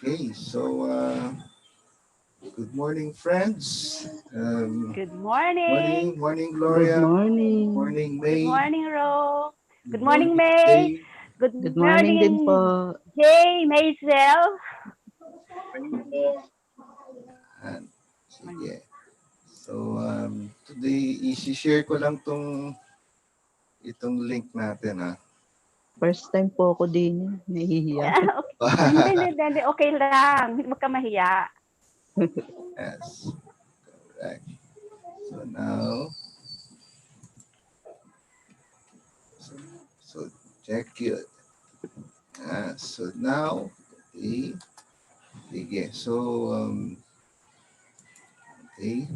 Okay, so good morning, friends. Good morning. Morning, Good Gloria. morning. Morning, Good May. morning, Ro. Good Good morning, morning, May. Jay. Good Good morning din po. morning, Jay, Maisel. And, sige. So, today, isi-share ko lang itong link natin, ha. First time po ako din. Nahihiya. Hindi. Okay lang. Huwag ka mahiya. Yes, correct. So now, so, so check it. So now, okay. Sige. So, okay.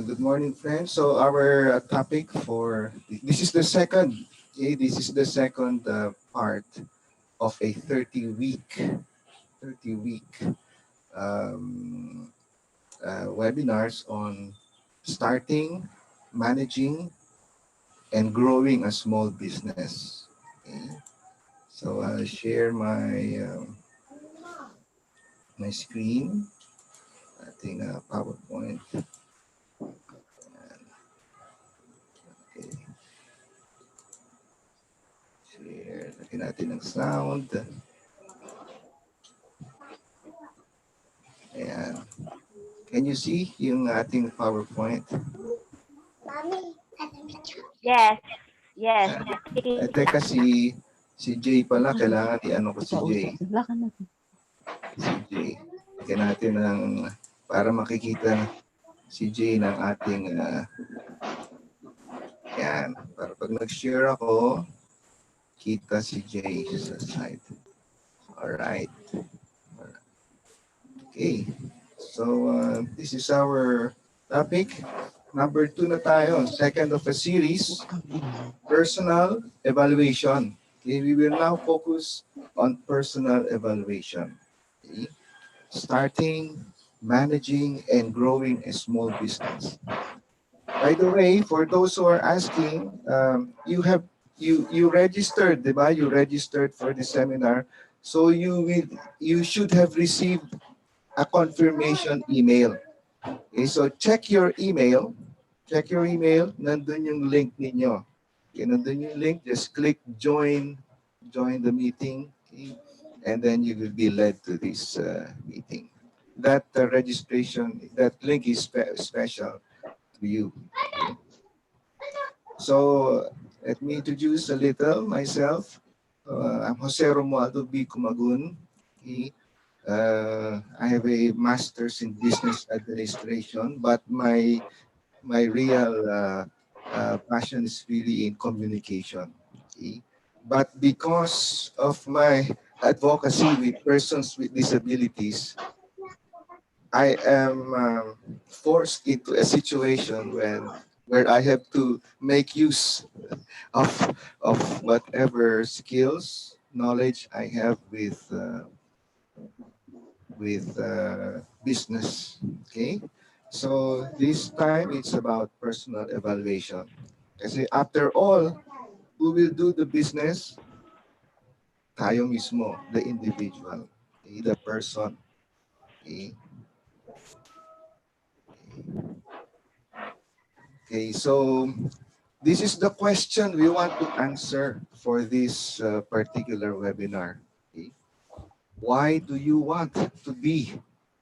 Good morning, friends. So our topic for this is the second. Okay, this is the second part of a 30-week um, webinars on starting, managing, and growing a small business. Okay. So I'll share my screen. I think PowerPoint. Okay. Share. Lagyan natin ng sound. Ayan. Can you see yung ating PowerPoint? Yes. Yes. Ayan. Nakikita. Teka, si Jay pala, kailangan i-ano ko si Jay. Kausap. Lakan na. Si Jay. Lagyan natin para makikita si Jay ng ating, yan. Para pag nag-share ako, kita si Jay sa side. Alright. Okay. So, this is our topic. Number 2 na tayo. Second of a series. Personal evaluation. Okay, we will now focus on personal evaluation. Okay? Starting, managing, and growing a small business. By the way, for those who are asking, you registered, diba? You registered for the seminar, so you should have received a confirmation email. Okay, so check your email. Check your email. Nandun yung link ninyo. Okay, nandun yung link. Just click join the meeting. Okay, and then you will be led to this meeting. That registration, that link is special to you. Okay. So let me introduce a little myself. I'm Jose Romualdo B. Cumagun. Okay. I have a master's in business administration, but my real passion is really in communication. Okay? But because of my advocacy with persons with disabilities, I am forced into a situation where I have to make use of whatever skills, knowledge I have with business. Okay, so this time it's about personal evaluation. Kasi after all, who will do the business? Tayo mismo, the individual, okay? The person. Okay? Okay, so this is the question we want to answer for this particular webinar. Okay? Why do you want to be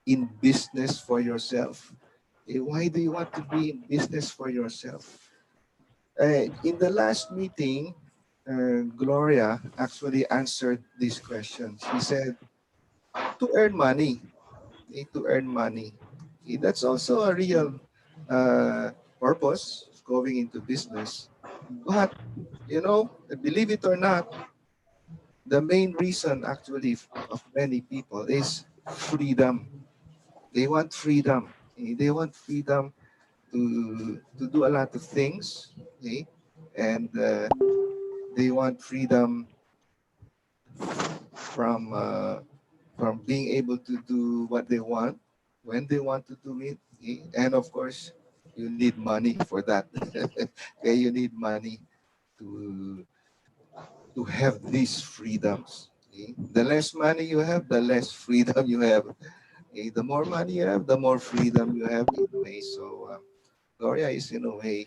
in business for yourself? Why do you want to be in business for yourself? In the last meeting, Gloria actually answered this question. She said, to earn money, to earn money. That's also a real purpose of going into business. But, believe it or not, the main reason actually of many people is freedom. They want freedom. They want freedom to do a lot of things. Okay? And they want freedom from being able to do what they want when they want to do it. Okay? And of course, you need money for that. Okay, you need money to have these freedoms. Okay? The less money you have, the less freedom you have. Okay? The more money you have, the more freedom you have in a way. So Gloria is in a way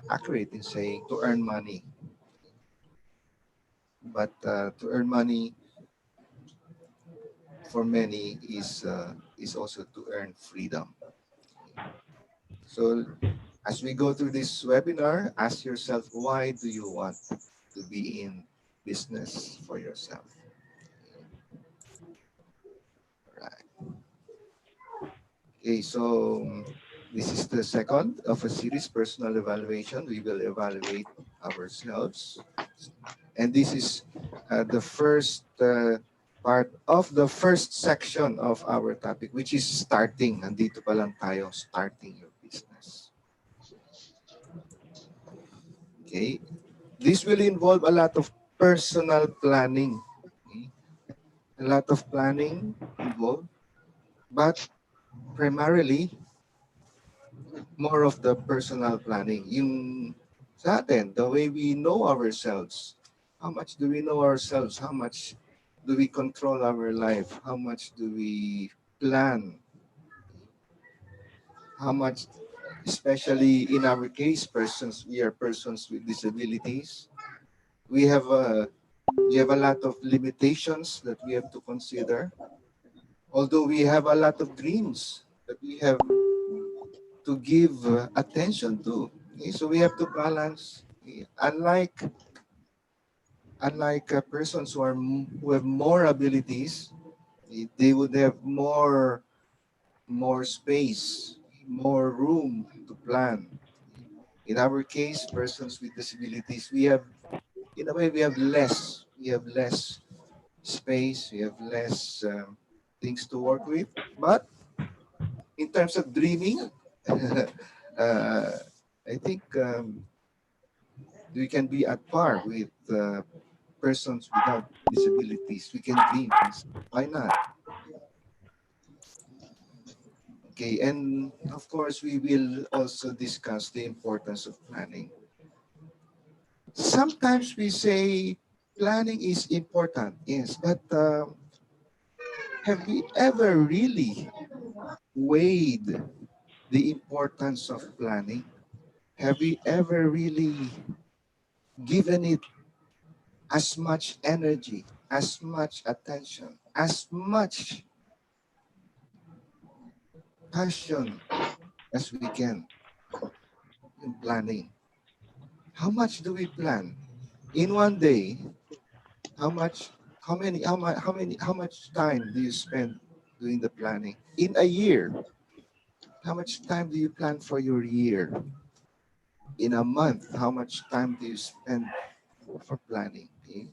accurate in saying to earn money. But to earn money for many is also to earn freedom. So as we go through this webinar, ask yourself, why do you want to be in business for yourself? Right. Okay, so this is the second of a series, personal evaluation. We will evaluate ourselves. And this is the first part of the first section of our topic, which is starting. Nandito pa lang tayo, starting your business. Okay, this will involve a lot of personal planning. Okay? A lot of planning involved, but primarily more of the personal planning. Yung sa atin, the way we know ourselves. How much do we know ourselves? How much do we control our life? How much do we plan? How much, especially in our case, we are persons with disabilities. We have a lot of limitations that we have to consider. Although we have a lot of dreams that we have to give attention to. Okay? So we have to balance. Okay? Unlike persons who have more abilities, they would have more space, more room to plan. In our case, persons with disabilities, we have in a way we have less. We have less space. We have less things to work with. But in terms of dreaming, uh, I think we can be at par with persons without disabilities. We can dream. Why not? Okay, and of course, we will also discuss the importance of planning. Sometimes we say planning is important, yes, but have we ever really weighed the importance of planning? Have we ever really given it as much energy, as much attention, as much passion as we can in planning? How much do we plan? In one day, how much, how much time do you spend doing the planning? In a year, how much time do you plan for your year? In a month, how much time do you spend for planning? Okay?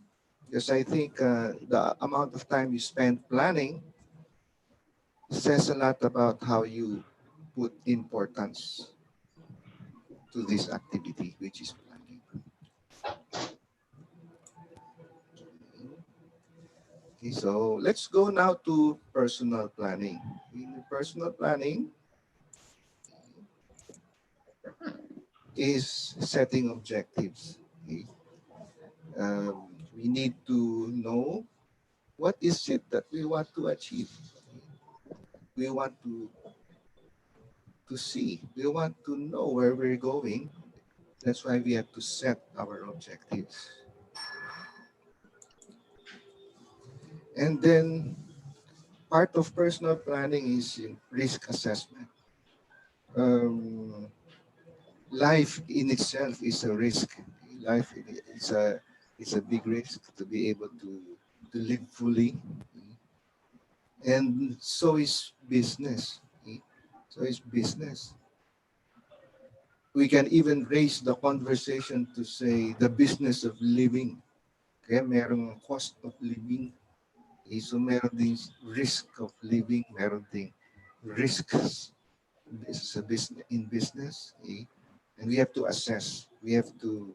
Because I think the amount of time you spend planning says a lot about how you put importance to this activity, which is planning. Okay, so let's go now to personal planning. In personal planning is setting objectives. Okay? We need to know what is it that we want to achieve. We want to see. We want to know where we're going. That's why we have to set our objectives. And then part of personal planning is in risk assessment. Um, Life in itself is a risk. Life is a big risk to be able to live fully, and so is business. So is business. We can even raise the conversation to say the business of living. Kaya merong cost of living. So meron ding risk of living, meron ding risks sa business in business. And we have to assess. We have to,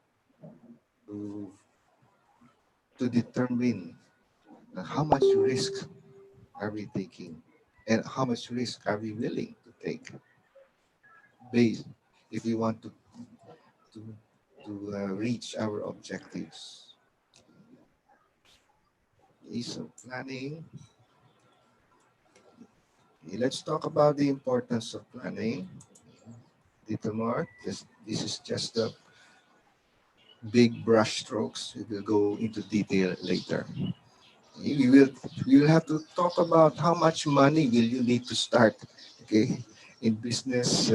to determine how much risk are we taking and how much risk are we willing to take based if we want to reach our objectives. So planning. Let's talk about the importance of planning. Little more. This is just the big brush strokes. We will go into detail later. We will we will have to talk about how much money will you need to start. Okay, in business,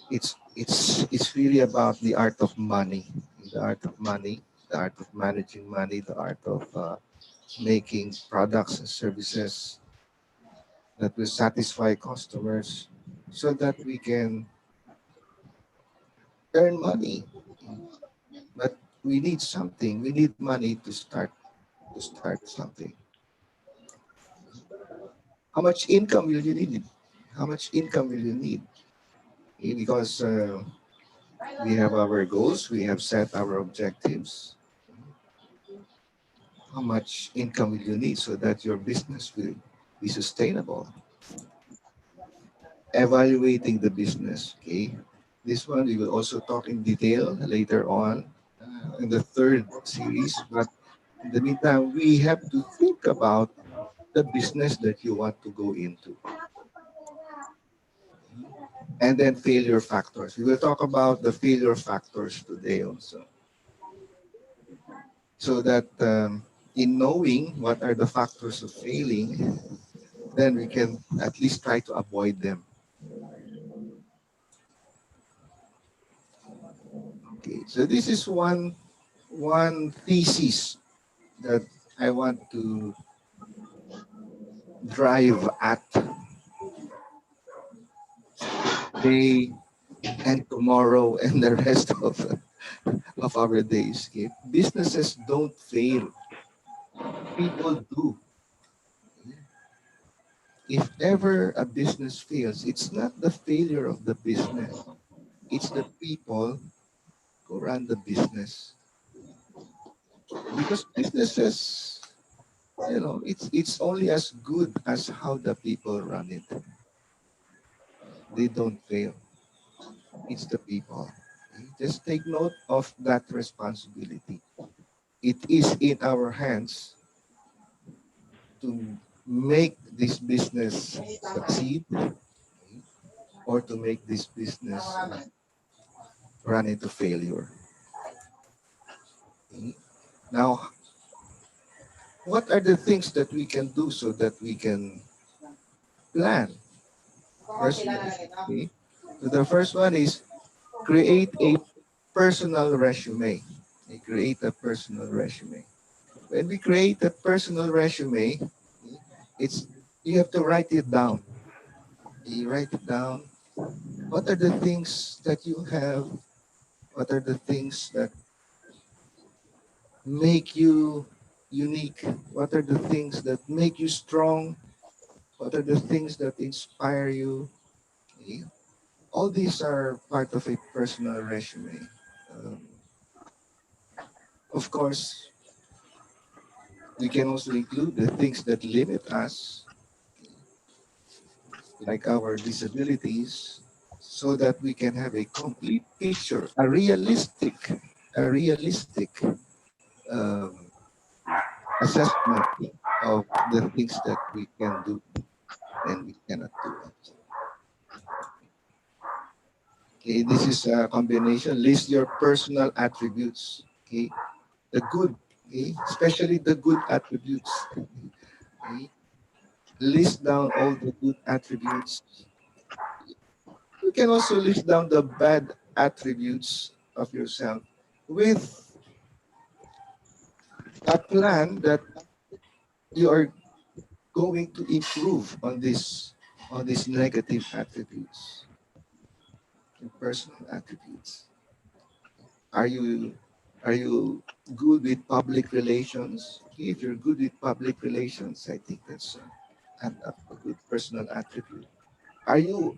it's really about the art of money, the art of money, the art of managing money, the art of making products and services that will satisfy customers, so that we can earn money. But we need something. We need money to start something. How much income will you need? How much income will you need? Because we have our goals, we have set our objectives. How much income will you need so that your business will be sustainable? Evaluating the business. Okay, this one we will also talk in detail later on in the third series. But in the meantime, we have to think about the business that you want to go into, and then failure factors. We will talk about the failure factors today also, so that in knowing what are the factors of failing, then we can at least try to avoid them. Okay, so this is one thesis that I want to drive at today and tomorrow and the rest of our days. Okay? Businesses don't fail, people do. If ever a business fails, it's not the failure of the business, it's the people who run the business. Because businesses, it's only as good as how the people run it. They don't fail. It's the people. Just take note of that responsibility. It is in our hands to make this business succeed, or to make this business run into failure. Now, what are the things that we can do so that we can plan personally? Okay? So the first one is create a personal resume. Create a personal resume. When we create a personal resume, it's you have to write it down. You write it down. What are the things that you have? What are the things that make you unique? What are the things that make you strong? What are the things that inspire you? Okay? All these are part of a personal resume. Um, of course, we can also include the things that limit us, like our disabilities, so that we can have a complete picture, a realistic um, assessment of the things that we can do and we cannot do. Okay, this is a combination. List your personal attributes. Okay, the good, okay, especially the good attributes. Okay, list down all the good attributes. You can also list down the bad attributes of yourself with a plan that you are going to improve on these negative attributes, your personal attributes. Are you are you good with public relations? If you're good with public relations, I think that's a good personal attribute. Are you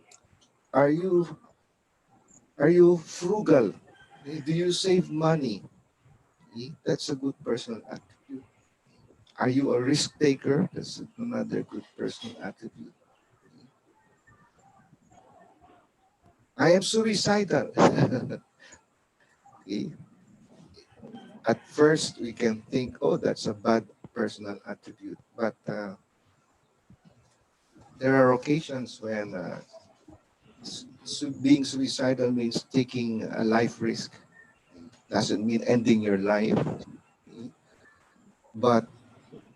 are you are you frugal? Do you save money? That's a good personal attribute. Are you a risk taker? That's another good personal attribute. I am suicidal. Okay. At first, we can think, oh, that's a bad personal attribute. But there are occasions when being suicidal means taking a life risk. Doesn't mean ending your life, but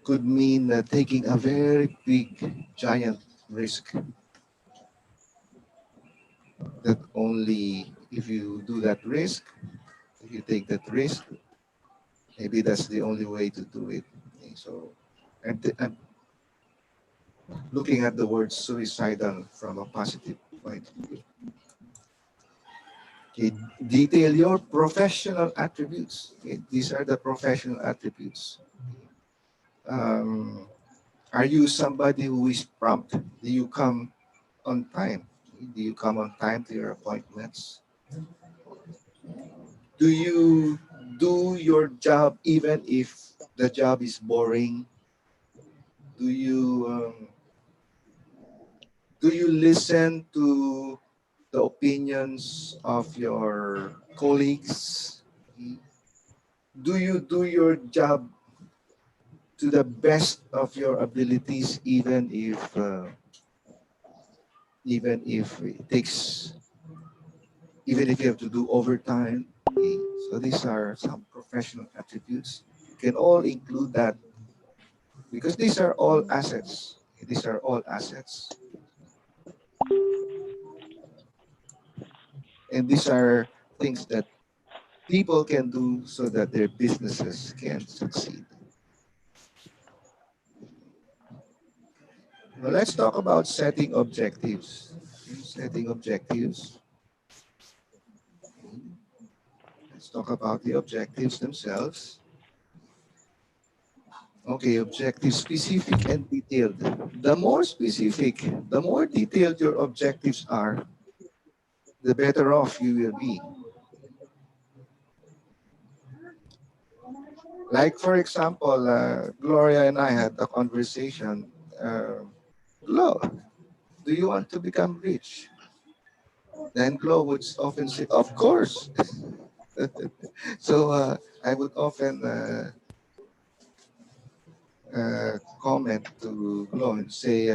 could mean taking a very big, giant risk that only if you do that risk, if you take that risk, maybe that's the only way to do it. Okay, so I'm looking at the word suicidal from a positive point of view. Okay, detail your professional attributes. Okay, these are the professional attributes. Um, are you somebody who is prompt? Do you come on time? Do you come on time to your appointments? Do you do your job even if the job is boring? Do you listen to the opinions of your colleagues? Do you do your job to the best of your abilities, even if it takes, even if you have to do overtime? Okay. So these are some professional attributes. You can all include that because these are all assets. These are all assets, and these are things that people can do so that their businesses can succeed. Now let's talk about setting objectives. Setting objectives. Let's talk about the objectives themselves. Okay, objectives specific and detailed. The more specific, the more detailed your objectives are, the better off you will be. Like, for example, Gloria and I had a conversation. Glo, do you want to become rich? Then Glo would often say, of course. So I would often comment to Glo and say,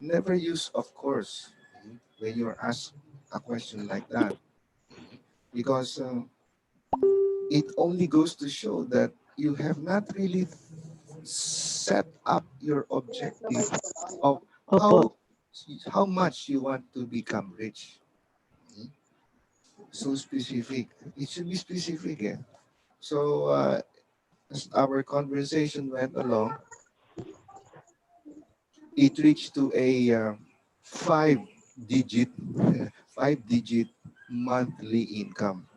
never use of course when you're asked a question like that, because it only goes to show that you have not really set up your objective of Opo. how much you want to become rich. So specific. It should be specific. Eh? So as our conversation went along, it reached to a five-digit, five-digit monthly income.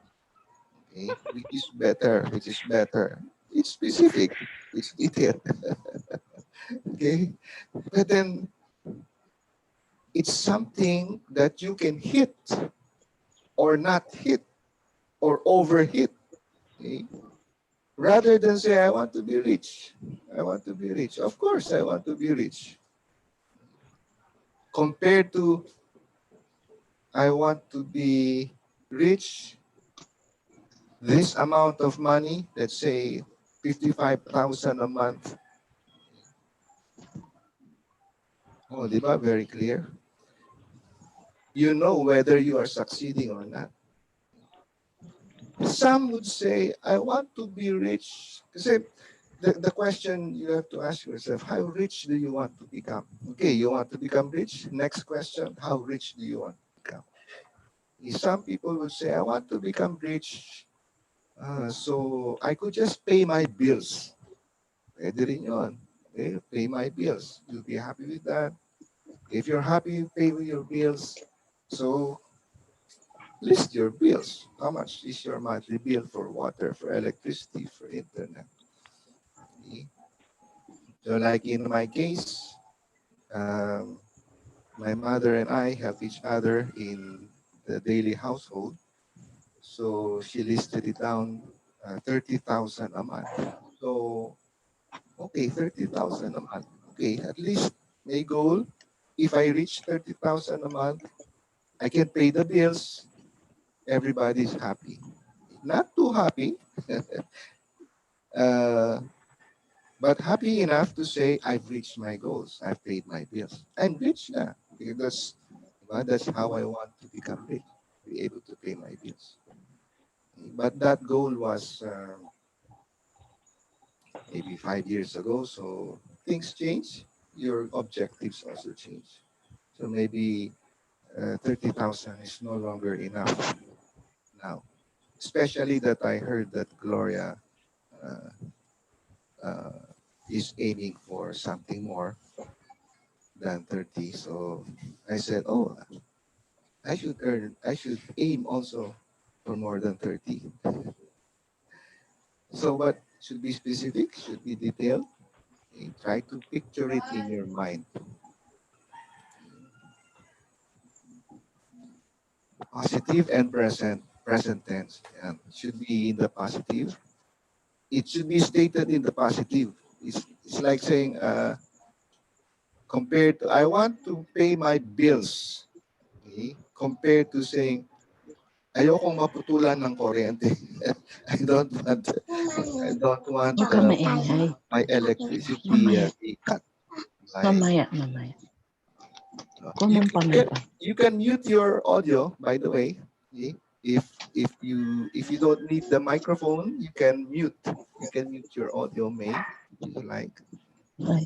Okay, which is better. Which is better. It's specific. It's detailed. Okay, but then it's something that you can hit or not hit or overhit. Okay? Rather than say, I want to be rich. I want to be rich. Of course, I want to be rich. Compared to, I want to be rich, this amount of money, let's say 55,000 a month. Oh, di ba? Very clear. You know whether you are succeeding or not. Some would say, I want to be rich. Kasi the question you have to ask yourself, how rich do you want to become? Okay, you want to become rich? Next question, how rich do you want to become? Some people would say, I want to become rich so I could just pay my bills. Pwede rin yun. Okay, pay my bills. You'll be happy with that. If you're happy, pay with your bills. So list your bills. How much is your monthly bill for water, for electricity, for internet? Okay. So like in my case, um, my mother and I help each other in the daily household. So she listed it down 30,000 a month. So, okay, 30,000 a month. Okay, at least my goal, if I reach 30,000 a month, I can pay the bills. Everybody's happy. Not too happy. Uh, but happy enough to say I've reached my goals. I've paid my bills. I'm rich now because that's how I want to become rich, be able to pay my bills. But that goal was maybe 5 years ago. So things change. Your objectives also change. So maybe 30,000 is no longer enough now. Especially that I heard that Gloria uh, uh, is aiming for something more than 30. So I said, oh, I should aim also for more than 30. So, but should be specific, should be detailed. Try to picture it in your mind. Positive and present tense. And should be in the positive. It should be stated in the positive. It's like saying, compared to, I want to pay my bills. Okay? Compared to saying, ayokong maputulan ng kuryente. I don't want, I don't want Huwag ka maingay. my electricity Mamaya. be cut. My, Mamaya. you, Kumang you, pamay can, pa. you can mute your audio, by the way. Okay? If you don't need the microphone, you can mute. You can mute your audio, May, if you like. Ay.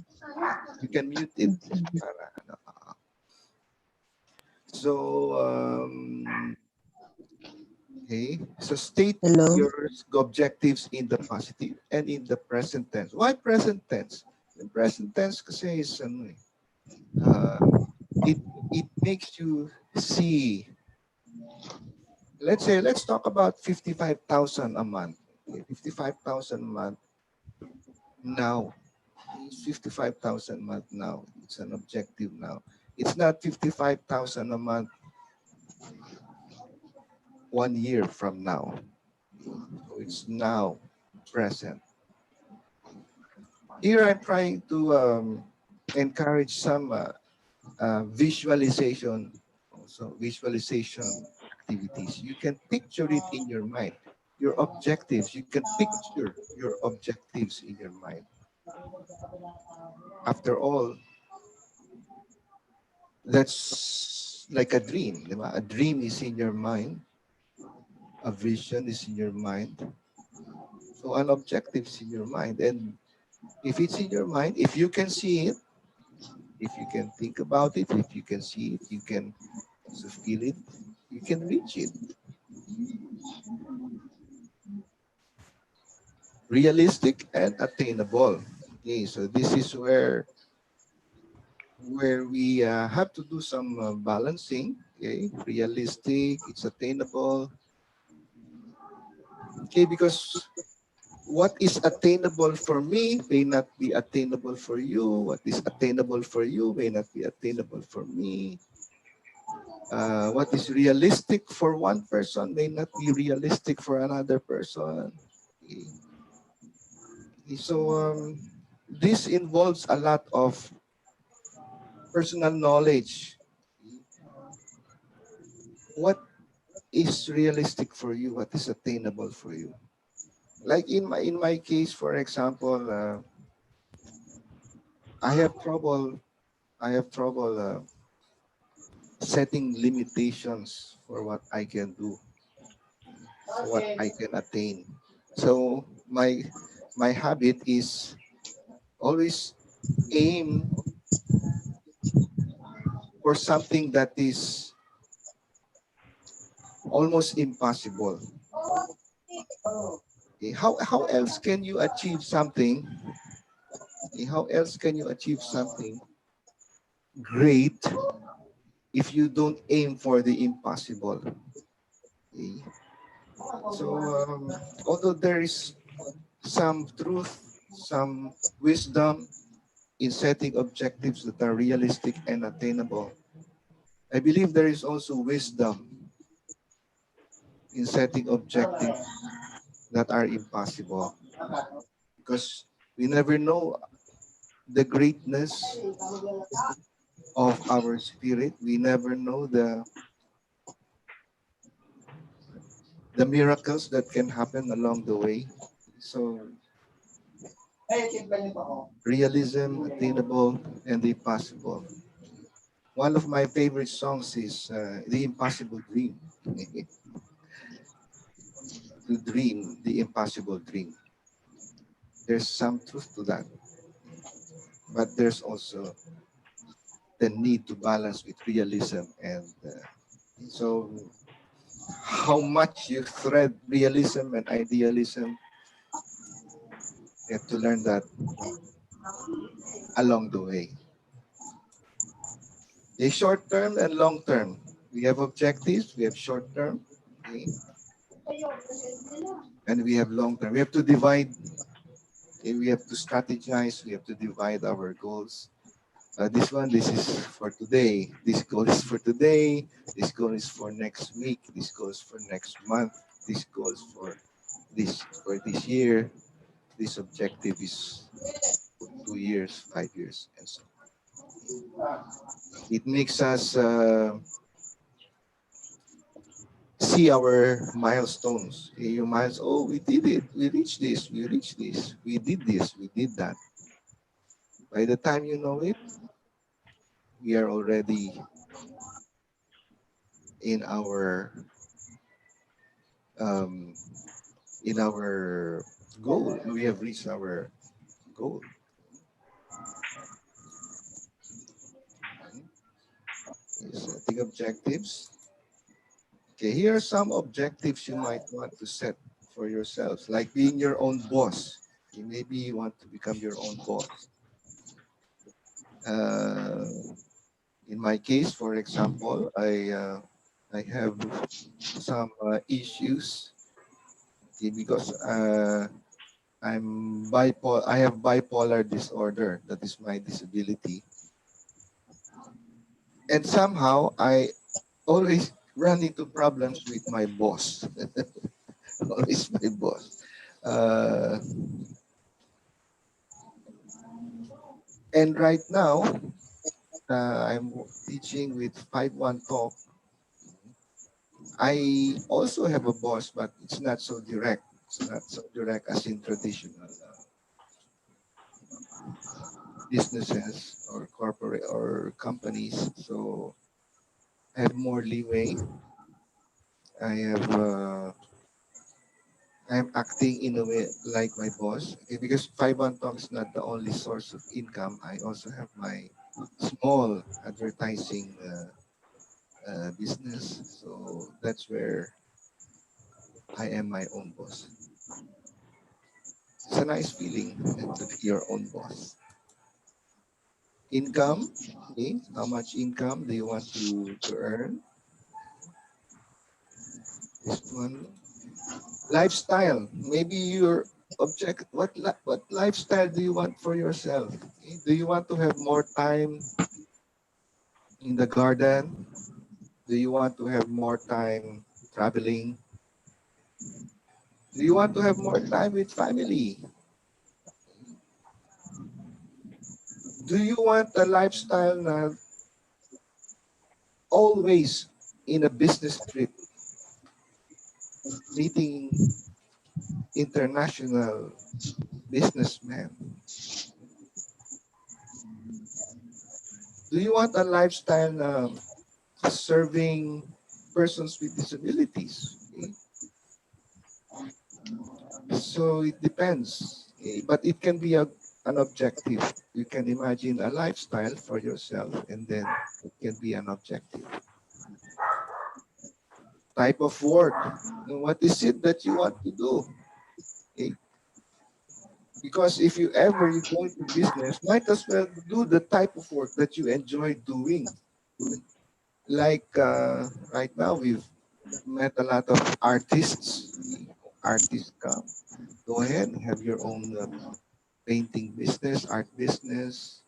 You can mute it. Para, ano. So, okay. So state Hello? your objectives in the positive and in the present tense. Why present tense? The present tense kasi is ano eh, uh, it it makes you see. Let's say let's talk about 55,000 a month. Okay, 55,000 a month now. It's 55,000 a month now. It's an objective now. It's not 55,000 a month 1 year from now. So it's now present. Here I'm trying to encourage some visualization, also visualization activities. You can picture it in your mind. Your objectives, you can picture your objectives in your mind. After all, that's like a dream. Di ba? A dream is in your mind. A vision is in your mind. So an objective is in your mind. And if it's in your mind, if you can see it, if you can think about it, if you can see it, you can also feel it, you can reach it. Realistic and attainable. Okay, so this is where we have to do some balancing. Okay, realistic, it's attainable. Okay, because what is attainable for me may not be attainable for you. What is attainable for you may not be attainable for me. What is realistic for one person may not be realistic for another person. Okay. So this involves a lot of personal knowledge. What is realistic for you? What is attainable for you? Like in my case, for example, I have trouble. I have trouble setting limitations for what I can do, for what I can attain. So my habit is always aim for something that is almost impossible. Okay, how else can you achieve something? Okay, how else can you achieve something great if you don't aim for the impossible? Okay. So although there is some truth, some wisdom in setting objectives that are realistic and attainable, I believe there is also wisdom in setting objectives that are impossible, because we never know the greatness of our spirit. We never know the miracles that can happen along the way. So realism, attainable, and the impossible. One of my favorite songs is The Impossible Dream. To dream the impossible dream. There's some truth to that, but there's also the need to balance with realism and so how much you thread realism and idealism, you have to learn that along the way. The short term and long term. We have objectives, we have short term, okay, and we have long term. We have to divide, okay, we have to strategize, we have to divide our goals. This one, this is for today. This goal is for today. This goal is for next week. This goal is for next month. This goal is for this year. This objective is for 2 years, 5 years, and so on. It makes us see our milestones. Your miles. Oh, we did it. We reached this. We reached this. We did this. We did that. By the time you know it, we are already in our um, in our goal. We have reached our goal. Setting objectives. Okay, here are some objectives you might want to set for yourselves, like being your own boss. Okay, maybe you want to become your own boss. Uh, in my case, for example, I have some issues, okay, because I have bipolar disorder. That is my disability, and somehow I always run into problems with my boss. Always my boss. Uh, and right now, I'm teaching with 5-1 Talk. I also have a boss, but it's not so direct. It's not so direct as in traditional businesses or corporate or companies. So I have more leeway. I have I'm acting in a way like my boss, okay, because 5-1 Talk is not the only source of income. I also have my small advertising business. So that's where I am my own boss. It's a nice feeling to be your own boss. Income, okay, how much income do you want to earn? This one. Lifestyle, maybe your object, what lifestyle do you want for yourself? Okay? Do you want to have more time in the garden? Do you want to have more time traveling? Do you want to have more time with family? Do you want a lifestyle na always in a business trip, meeting international businessmen? Do you want a lifestyle na serving persons with disabilities? Okay? So it depends. Okay? But it can be an objective. You can imagine a lifestyle for yourself, and then it can be an objective. Type of work. What is it that you want to do? Okay? Because if you ever you go into business, might as well do the type of work that you enjoy doing. Like right now, we've met a lot of artists. Artists come. Go ahead, have your own painting business, art business.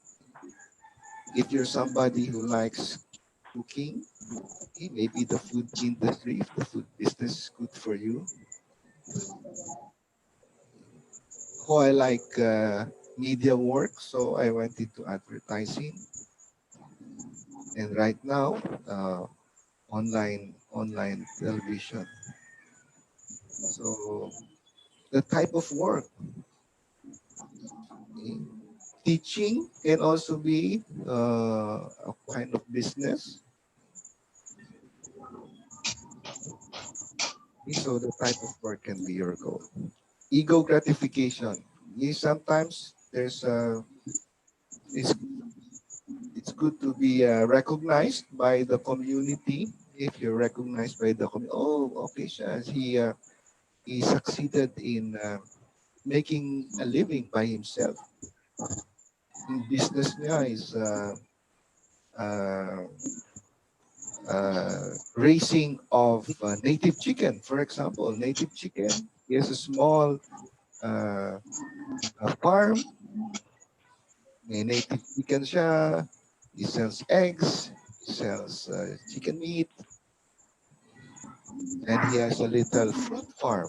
If you're somebody who likes cooking, okay, maybe the food industry, if the food business is good for you. Oh, I like media work, so I went into advertising. And right now, uh, online television. So the type of work. Okay. Teaching can also be a kind of business. Okay, so the type of work can be your goal. Ego gratification. Okay, sometimes it's, it's good to be recognized by the community. If you're recognized by the community, oh, okay, siya, he succeeded in making a living by himself. Yung business niya is uh, raising of native chicken, for example. Native chicken, he has a small uh, farm, may native chicken siya, he sells eggs, he sells chicken meat, and he has a little fruit farm.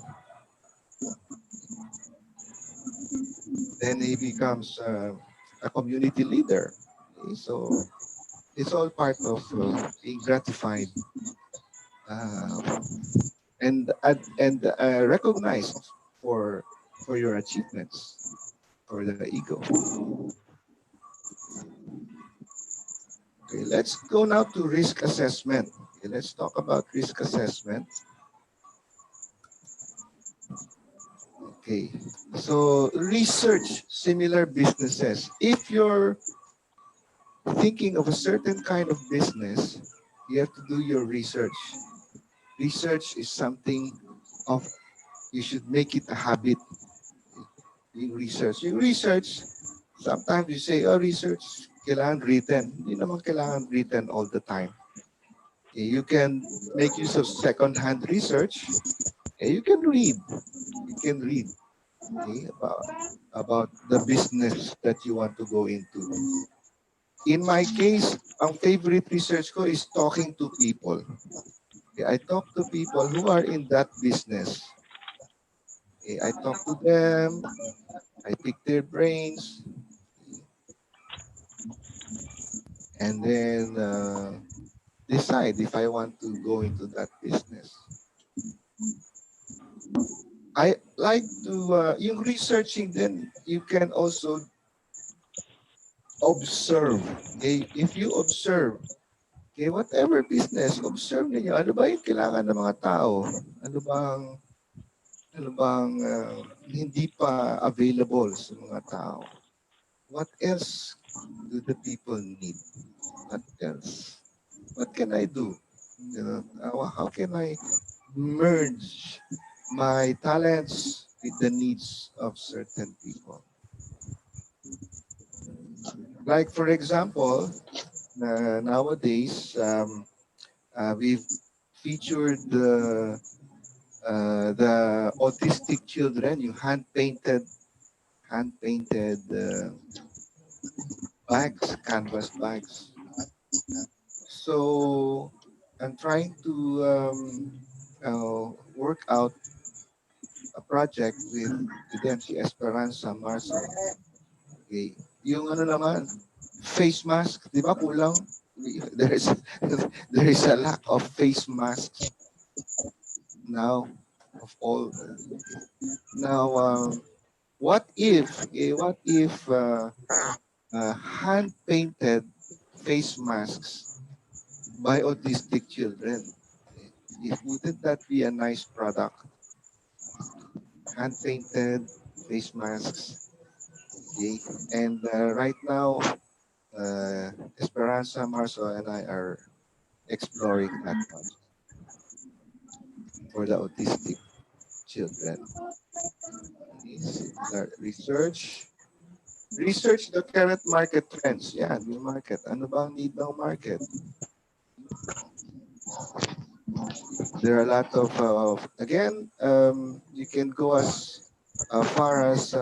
Then he becomes a community leader. Okay, so it's all part of being gratified uh, and recognized for for your achievements, for the ego. Okay, let's go now to risk assessment. Okay, let's talk about risk assessment. Okay, so research similar businesses. If you're thinking of a certain kind of business, you have to do your research. Research is something of you should make it a habit. Yung research, sometimes you say, oh, research, kailangan written. Hindi naman kailangan written all the time. Okay, you can make use of second-hand research. Okay, you can read. You can read okay, about the business that you want to go into. In my case, ang favorite research ko is talking to people. Okay, I talk to people who are in that business. Okay, I talk to them. I pick their brains. And then decide if I want to go into that business. I like to, yung researching then, you can also observe. Okay? If you observe, okay, whatever business, observe niyo ano ba yung kailangan ng mga tao? Ano bang, ano bang hindi pa available sa mga tao? What else do the people need? What else? What can I do? You know, how can I merge my talents with the needs of certain people? Like for example, nowadays we've featured the autistic children, you hand painted bags, canvas bags. So I'm trying to work out a project with them, si Esperanza Marso. Okay. Yung ano naman, face mask, di ba kulang? There is there is a lack of face masks now of all. Now, what if hand painted face masks by autistic children? If wouldn't that be a nice product? Hand painted face masks. Okay, and right now, Esperanza Marso and I are exploring that project for the autistic children. Research. Research the current market trends. Yeah, new market. Ano ba ang need ng market? There are a lot of, again, you can go as far as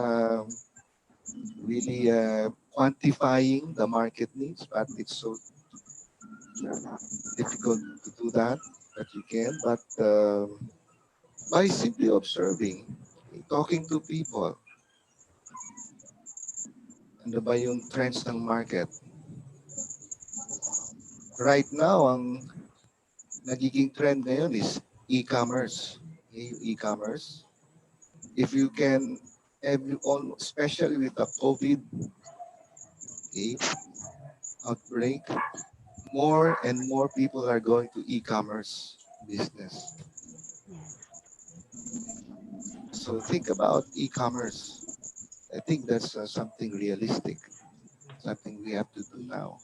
really quantifying the market needs, but it's so difficult to do that. But you can. But by simply observing, talking to people, ano ba yung trends ng market? Right now, ang nagiging trend ngayon is e-commerce. E-commerce. If you can especially with the COVID, okay, outbreak, more and more people are going to e-commerce business. So think about e-commerce. I think that's something realistic, something we have to do now.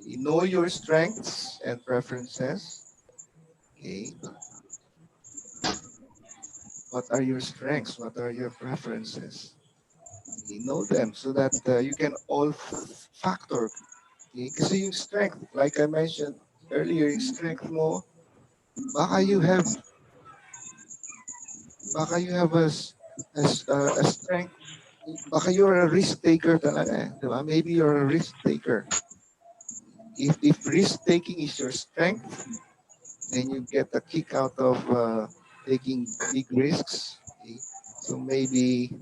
You know your strengths and preferences. Okay, what are your strengths? What are your preferences? You know them so that you can all factor. Okay? Kasi yung strength, like I mentioned earlier, yung strength mo, baka you have, baka you have a strength, baka you're a risk taker talaga eh. Di ba? Maybe you're a risk taker. If risk taking is your strength, then you get a kick out of taking big risks. Okay? So maybe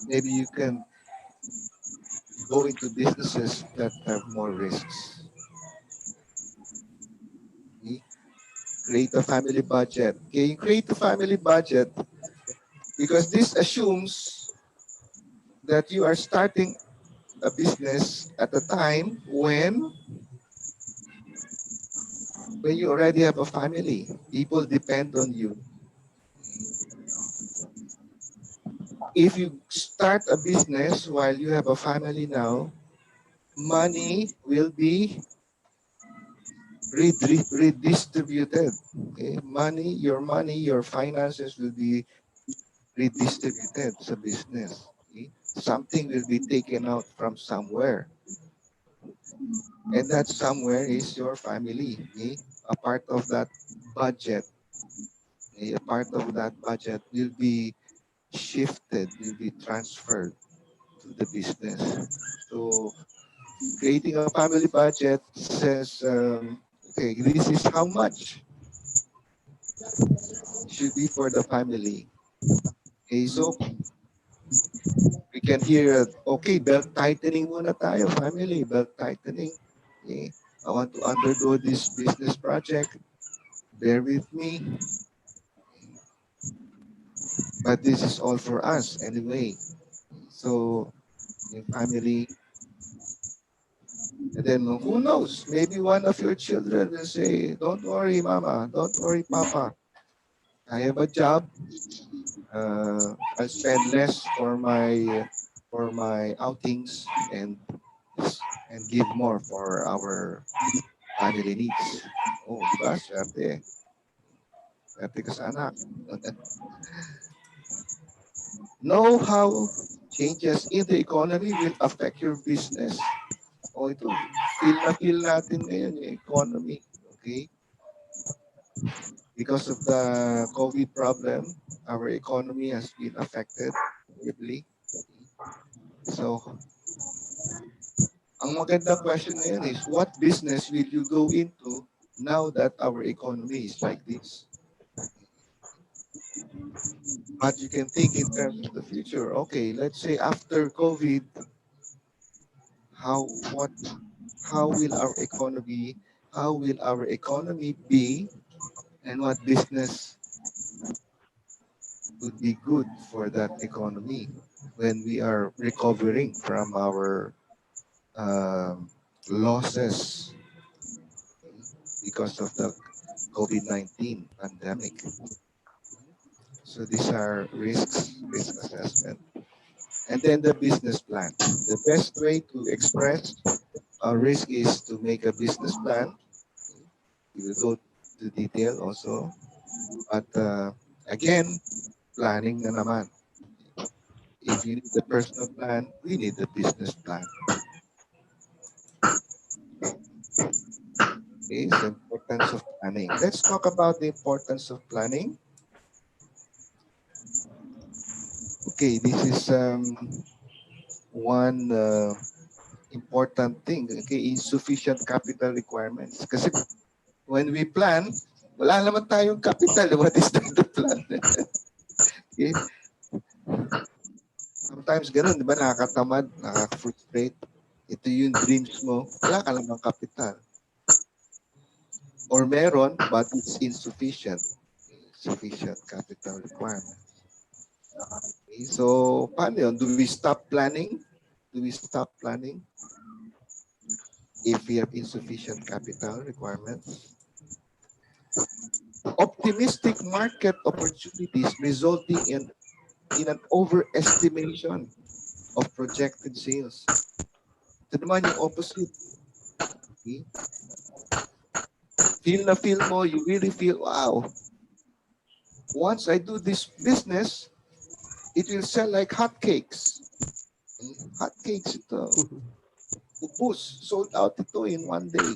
you can go into businesses that have more risks. Okay? Create a family budget. Okay, you create a family budget because this assumes that you are starting a business at a time when you already have a family. People depend on you. If you start a business while you have a family now, money will be redistributed. Okay? Money, your finances will be redistributed sa business. Okay? Something will be taken out from somewhere. And that somewhere is your family. Okay? A part of that budget, okay? A part of that budget will be shifted, will be transferred to the business. So creating a family budget says, okay, this is how much should be for the family. Okay, so we can hear, okay, belt tightening muna tayo, family, belt tightening. Okay, I want to undergo this business project. Bear with me. But this is all for us anyway. So, yung family, and then who knows? Maybe one of your children will say, don't worry, mama. Don't worry, papa. I have a job. I'll spend less for my outings and give more for our family needs. Oh, di ba? Swerte. Swerte ka sa anak. Know how changes in the economy will affect your business. O ito, feel natin ngayon yung economy. Okay? Because of the COVID problem, our economy has been affected heavily. So, ang magandang question ngayon is, what business will you go into now that our economy is like this? But you can think in terms of the future. Okay, let's say after COVID, how what how will our economy be, and what business would be good for that economy when we are recovering from our losses because of the COVID-19 pandemic. So these are risk assessment. And then the business plan. The best way to express a risk is to make a business plan. We will go to detail also. But again, planning na naman. If you need the personal plan, we need the business plan. Okay, so importance of planning. Let's talk about the importance of planning. Okay, this is one important thing. Okay, insufficient capital requirements. Kasi when we plan, wala naman tayong capital. What is the plan? Okay? Sometimes ganun, di ba? Nakakatamad, nakaka-frustrate. Ito yung dreams mo. Wala ka namang capital. Or meron, but it's insufficient. sufficient capital requirement. Okay, so, paano yun? Do we stop planning? Do we stop planning if we have insufficient capital requirements? Optimistic market opportunities resulting in an overestimation of projected sales. Ito naman yung opposite. Okay? Feel mo, you really feel, wow, once I do this business, it will sell like hotcakes. Hotcakes ito. Upus, sold out ito in one day.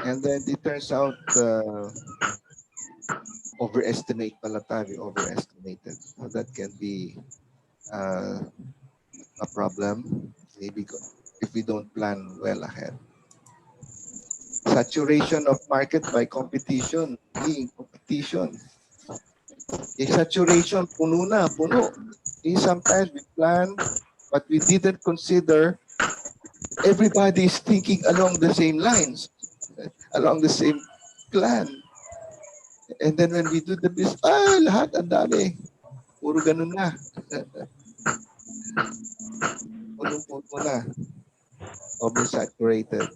And then it turns out overestimate pala tayo, overestimated. So that can be uh, a problem, maybe if we don't plan well ahead. Saturation of market by competition. Competition. Saturation, puno na, puno. Sometimes we plan, but we didn't consider everybody is thinking along the same lines, along the same plan. And then when we do the business, lahat ang dami. Puro ganun na. Punong-puno na. Oversaturated.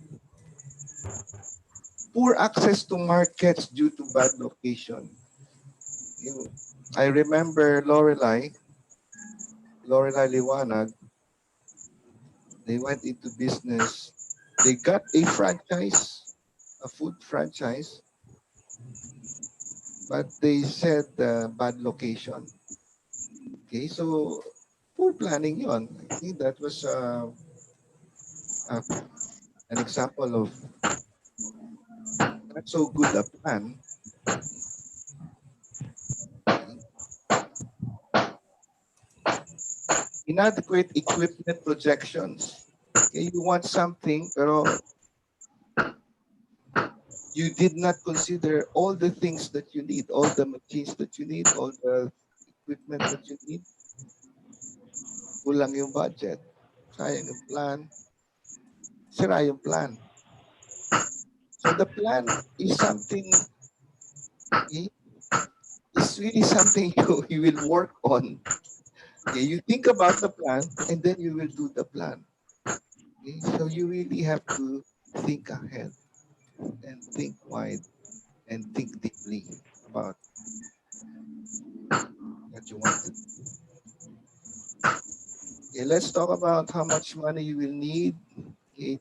Poor access to markets due to bad location. I remember Lorelai Liwanag, they went into business. They got a franchise, a food franchise, but they said bad location. Okay, so poor planning yon. I think that was uh, an example of not so good a plan. Inadequate equipment projections. Okay, you want something, pero you did not consider all the things that you need, all the machines that you need, all the equipment that you need. Kulang yung budget. Sayang yung plan. Sira yung plan. So the plan is something, it's really something you will work on. Okay, you think about the plan and then you will do the plan. Okay, so you really have to think ahead and think wide and think deeply about what you want to do. Okay, let's talk about how much money you will need. Okay,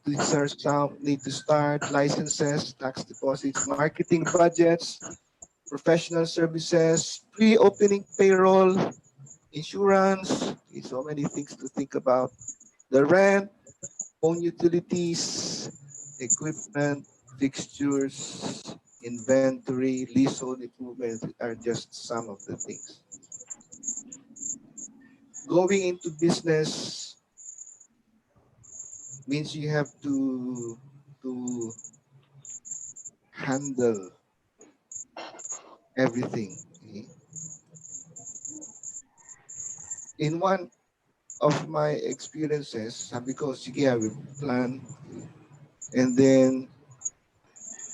need to start licenses, tax deposits, marketing budgets, professional services, pre-opening payroll, insurance. Okay, so many things to think about. The rent, phone utilities, equipment, fixtures, inventory, leasehold improvements are just some of the things. Going into business means you have to handle everything. Okay? In one of my experiences, sabi ko, sige, I will plan. And then,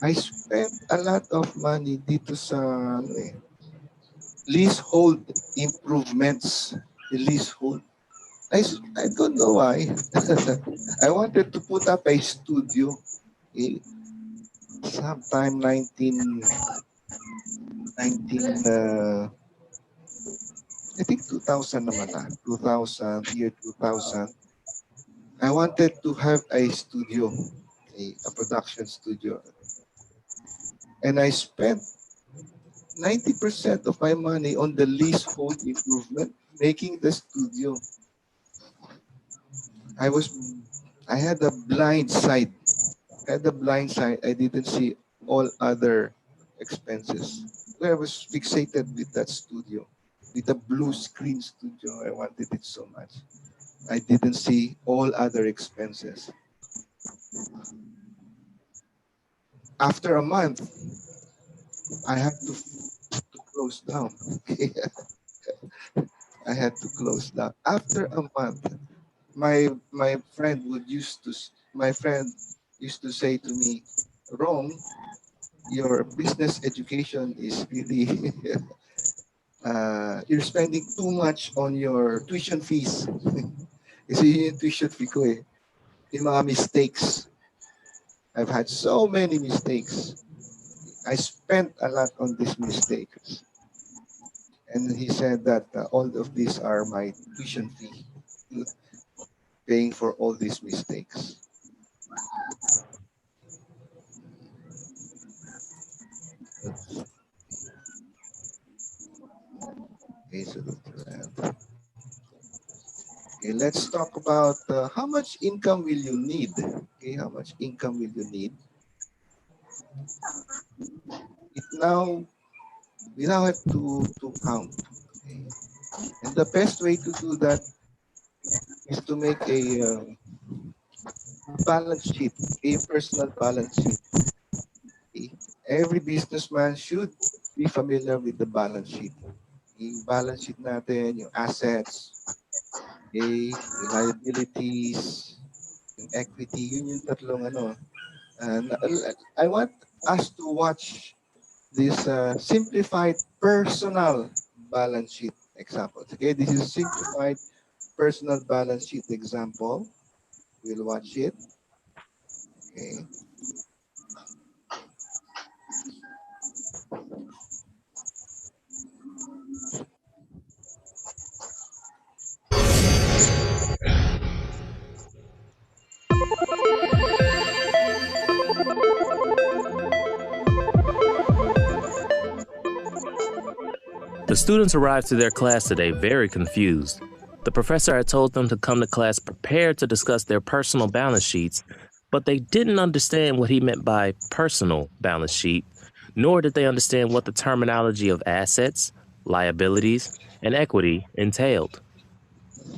I spent a lot of money dito sa leasehold improvements. The leasehold. I don't know why. I wanted to put up a studio. Sometime 19, I think 2000 naman 2000, year 2000. I wanted to have a studio, a production studio. And I spent 90% of my money on the leasehold improvement, making the studio. I had a blind side. I didn't see all other expenses. I was fixated with that studio, with the blue screen studio. I wanted it so much. I didn't see all other expenses. After a month, I had to close down. I had to close down. After a month, my friend used to say to me, wrong, your business education is really you're spending too much on your tuition fees. Kasi yun yung tuition fee ko eh. Yung mga mistakes. I've had so many mistakes. I spent a lot on these mistakes. And he said that all of these are my tuition fee, paying for all these mistakes. Okay, so look at that. Okay, let's talk about how much income will you need? Okay, how much income will you need? It now we now have to count. Okay? And the best way to do that is to make a balance sheet, a personal balance sheet. Okay? Every businessman should be familiar with the balance sheet. Yung balance sheet natin, yung assets, okay, yung liabilities, yung equity, yun yung tatlong ano. And I want us to watch this simplified personal balance sheet example. Okay, this is simplified personal balance sheet example. We'll watch it. Okay. The students arrived to their class today very confused. The professor had told them to come to class prepared to discuss their personal balance sheets, but they didn't understand what he meant by personal balance sheet, nor did they understand what the terminology of assets, liabilities, and equity entailed.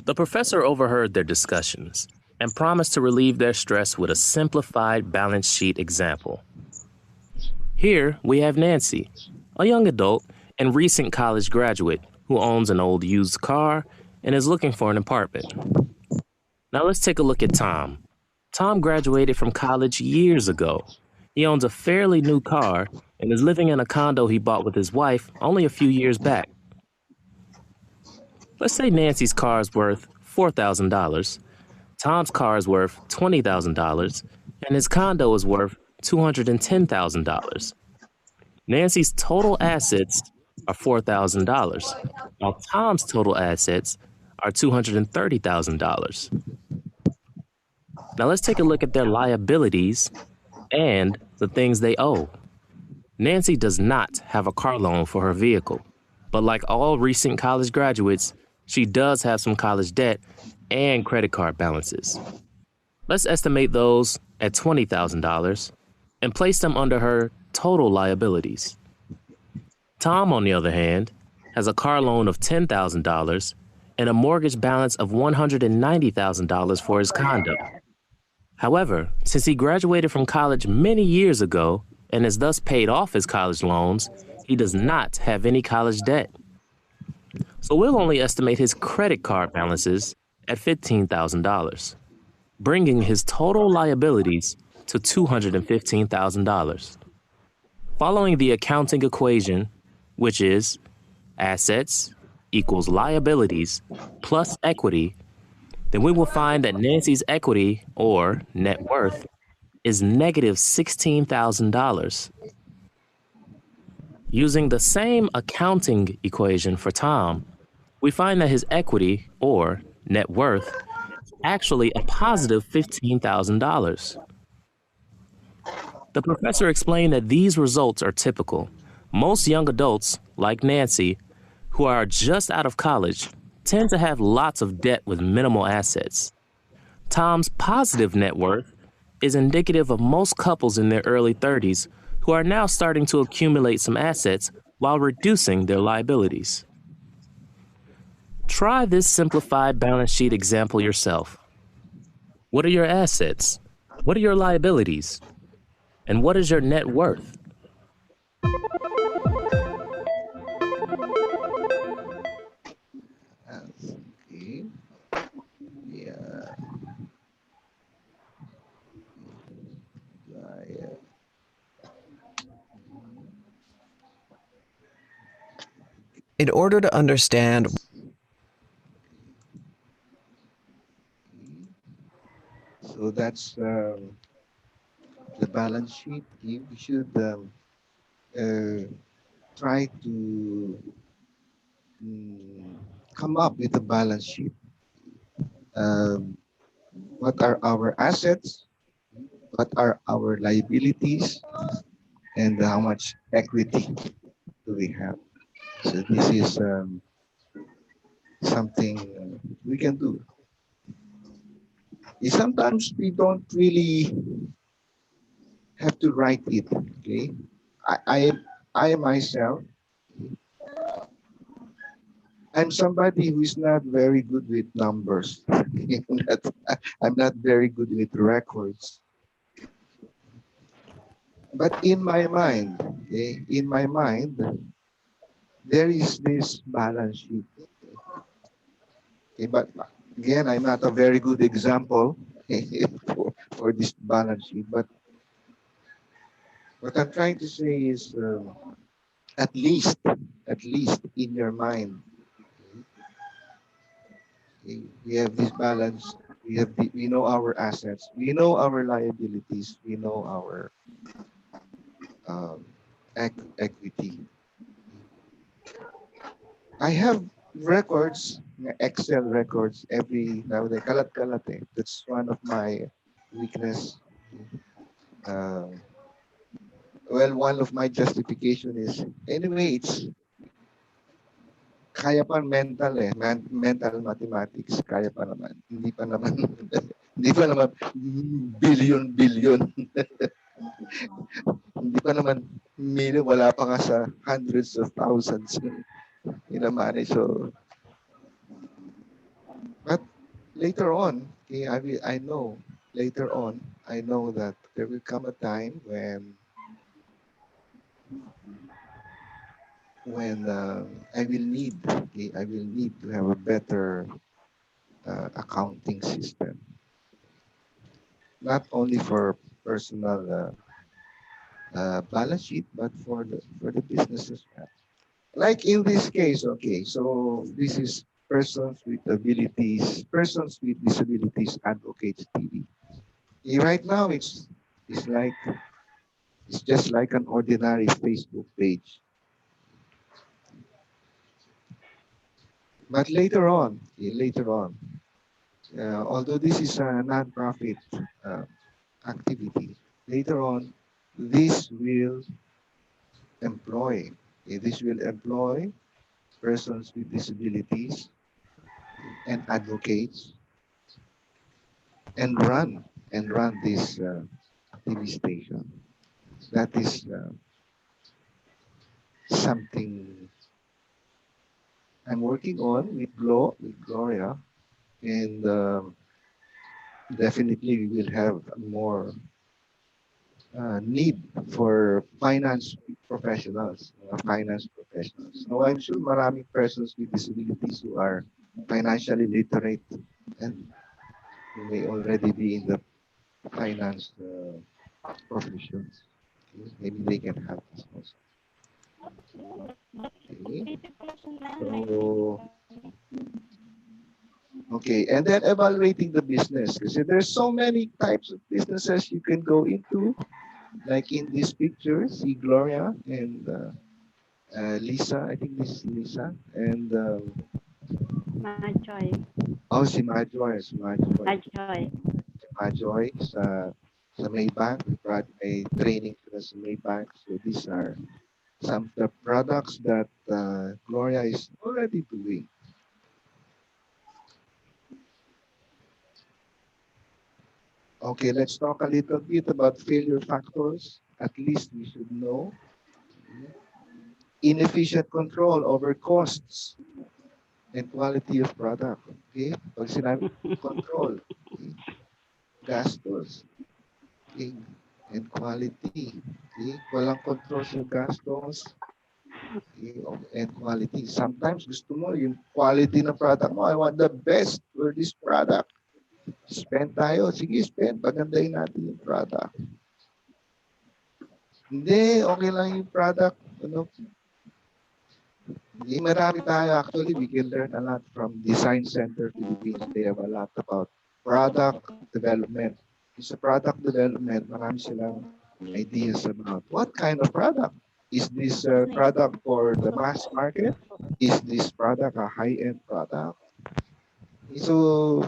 The professor overheard their discussions and promised to relieve their stress with a simplified balance sheet example. Here we have Nancy, a young adult and recent college graduate who owns an old used car and is looking for an apartment. Now let's take a look at Tom. Tom graduated from college years ago. He owns a fairly new car and is living in a condo he bought with his wife only a few years back. Let's say Nancy's car is worth $4,000, Tom's car is worth $20,000, and his condo is worth $210,000. Nancy's total assets are $4,000, while Tom's total assets are $230,000. Now let's take a look at their liabilities and the things they owe. Nancy does not have a car loan for her vehicle, but like all recent college graduates, she does have some college debt and credit card balances. Let's estimate those at $20,000 and place them under her total liabilities. Tom, on the other hand, has a car loan of $10,000 and a mortgage balance of $190,000 for his condo. However, since he graduated from college many years ago and has thus paid off his college loans, he does not have any college debt. So we'll only estimate his credit card balances at $15,000, bringing his total liabilities to $215,000. Following the accounting equation, which is assets equals liabilities plus equity, then we will find that Nancy's equity, or net worth, is negative $16,000. Using the same accounting equation for Tom, we find that his equity, or net worth, is actually a positive $15,000. The professor explained that these results are typical. Most young adults, like Nancy, who are just out of college, tend to have lots of debt with minimal assets. Tom's positive net worth is indicative of most couples in their early 30s who are now starting to accumulate some assets while reducing their liabilities. Try this simplified balance sheet example yourself. What are your assets? What are your liabilities? And what is your net worth? Okay. Yeah. Yeah. In order to understand So that's the balance sheet. We should uh, try to mm, come up with a balance sheet. Um, what are our assets? What are our liabilities? And how much equity do we have? So this is something we can do. Sometimes we don't really have to write it. Okay, I I, I myself, I'm somebody who is not very good with numbers. I'm not very good with records. But in my mind, okay, in my mind, there is this balance sheet. Okay, but again, I'm not a very good example for this balance sheet. But what I'm trying to say is, at least, at least in your mind, okay, we have this balance. We know our assets. We know our liabilities. We know our um, equity. I have records, Excel records every now and then. Kalat-kalat eh. That's one of my weakness. Um, well, one of my justification is, anyway, it's kaya pa mental eh. Mental mathematics, kaya pa naman. Hindi pa naman, hindi pa naman billion. Hindi pa naman million, wala pa nga sa hundreds of thousands minamanage. So, but later on, okay, I know, later on, I know that there will come a time when I will need, okay, I will need to have a better accounting system, not only for personal balance sheet, but for the business as well. Like in this case, okay, so this is persons with disabilities advocates TV. Right now, it's like it's just like an ordinary Facebook page. But later on, although this is a non-profit uh, activity, later on, this will employ, this will employ persons with disabilities and advocates and run this TV station. That is something I'm working on with Gloria, and definitely we will have more need for finance professionals. So I'm sure maraming persons with disabilities who are financially literate and who may already be in the finance professions. Okay? Maybe they can help us also. Okay. So, okay, and then evaluating the business. Because there's so many types of businesses you can go into. Like in this picture, see Gloria and Lisa. I think this is Lisa. And Majoy. oh, si Majoy. Majoy. Si Majoy sa Maybank. May training sila sa Maybank. So these are some of the products that Gloria is already doing. Okay, let's talk a little bit about failure factors. At least we should know. Inefficient control over costs and quality of product. Okay? Pag sinabi, control. Okay? Gastos. Okay? And quality. Okay? Walang control sa gastos. Okay? And quality. Sometimes gusto mo yung quality ng product mo. I want the best for this product. Spend tayo. Sige, spend. Pagandahin natin yung product. Hindi, okay lang yung product. Ano, Hindi marami tayo. Actually, we can learn a lot from Design Center Philippines. They have a lot about product development. Sa product development, marami silang ideas about what kind of product. Is this product for the mass market? Is this product a high-end product? So,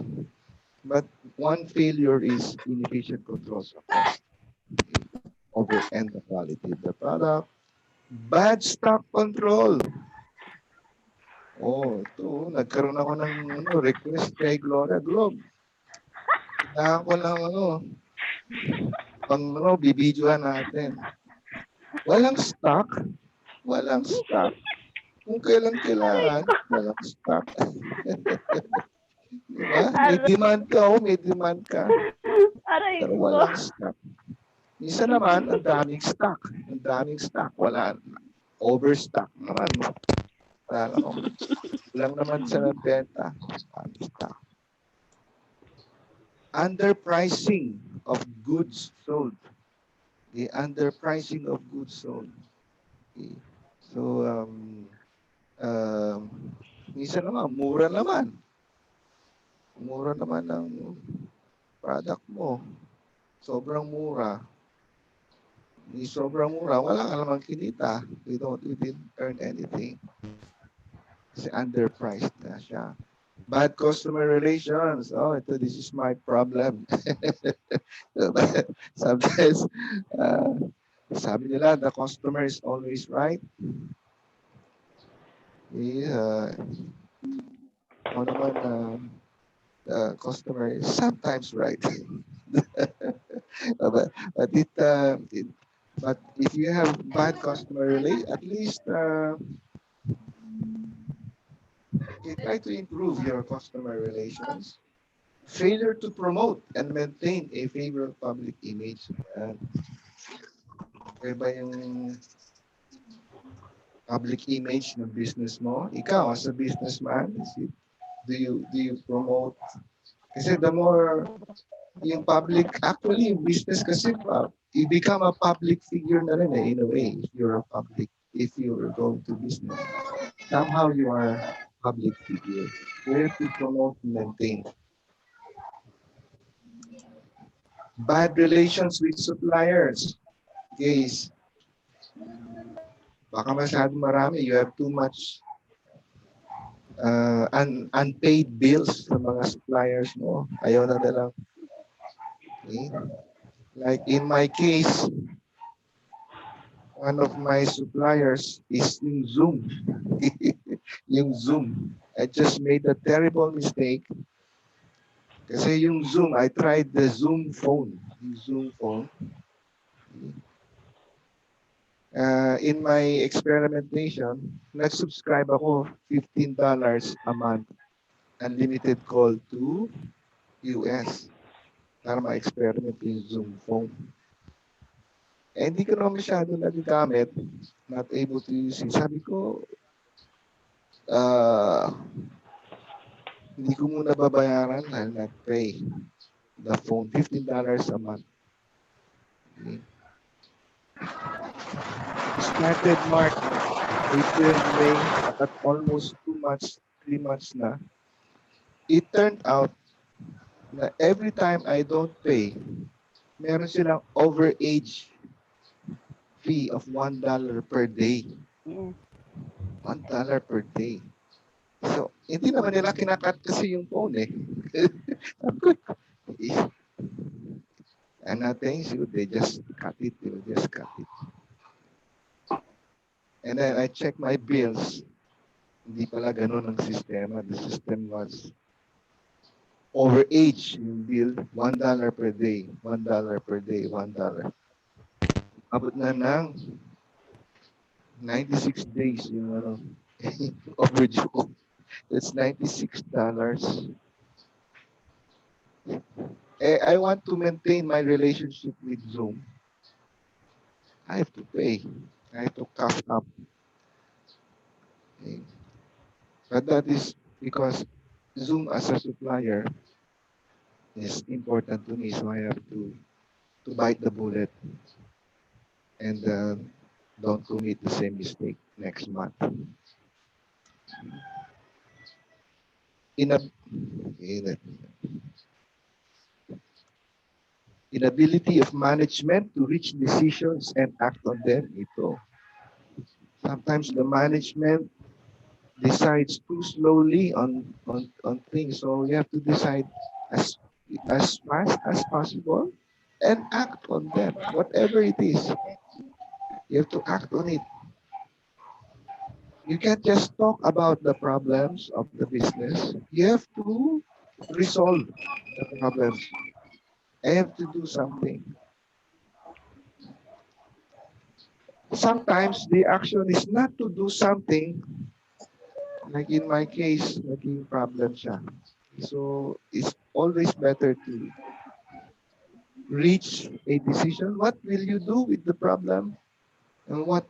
but one failure is inefficient controls of cost. Over-end the quality of the product. Bad stock control. Oh, ito, nagkaroon ako ng request kay Gloria. Globe, kailangan ko lang pang bibidyohan natin. Walang stock. Walang stock. Kung kailan Aray kailangan, ko. walang stock. Di ba? May Aray, demand ka, may demand ka. aray Pero ko. walang stock. Minsan naman, ang daming stock. Ang daming stock. Wala. Overstock naman. Wala naman. Kulang naman sa benta. Daming stock. Underpricing of goods sold. The underpricing of goods sold. Okay. So, um, minsan naman, mura naman. Mura naman ng product mo. Sobrang mura. Ni sobrang mura, wala ka namang kinita. We didn't earn anything. Kasi underpriced na siya. Bad customer relations. Oh, this is my problem. Sometimes, uh, sabi nila, the customer is always right. Yeah. Ako naman, the customer is sometimes right. But but if you have bad customer relation, at least you try to improve your customer relations. Failure to promote and maintain a favorable public image. Kaya ba yung public image ng business mo? Ikaw, as a businessman, do you promote? Kasi the more yung public, actually, yung business kasi, you become a public figure na rin in a way, if you're going to business. Somehow you are public figure. You have to promote and maintain. Bad relations with suppliers. Guys, baka masyadong marami. You have too much unpaid bills sa mga suppliers mo. Ayaw na nilang. Okay? Like in my case, one of my suppliers is yung Zoom. Yung Zoom. I just made a terrible mistake. Kasi yung Zoom, I tried the Zoom phone. Yung Zoom phone. In my experimentation, nag-subscribe ako $15 a month. Unlimited call to US para ma-experiment yung Zoom phone. Hindi ko naman masyado nagagamit, not able to use it. Sabi ko, hindi ko muna babayaran dahil nag-pay the phone, $15 a month. Okay. Started March, April, May, at almost 3 months na. It turned out na every time I don't pay, meron silang overage fee of $1 per day. Yeah. $1 per day. So, hindi naman nila kinakat kasi yung phone eh. I'm not saying so, they just cut it. They will just cut it. And then I check my bills. Hindi pala ganun ang sistema. The system was overage yung bill, $1 per day, $1 per day, $1. Abot na ng 96 days yung overdue ko. That's $96. I want to maintain my relationship with Zoom. I have to pay. I have to cough up. Okay. But that is because Zoom as a supplier is important to me, so I have to bite the bullet and don't commit the same mistake next month. In a, in inability of management to reach decisions and act on them. Ito. Sometimes the management decides too slowly on things. So you have to decide as fast as possible and act on them. Whatever it is, you have to act on it. You can't just talk about the problems of the business. You have to resolve the problems. I have to do something. Sometimes the action is not to do something, like in my case, naging problem siya. So it's always better to reach a decision. What will you do with the problem, and what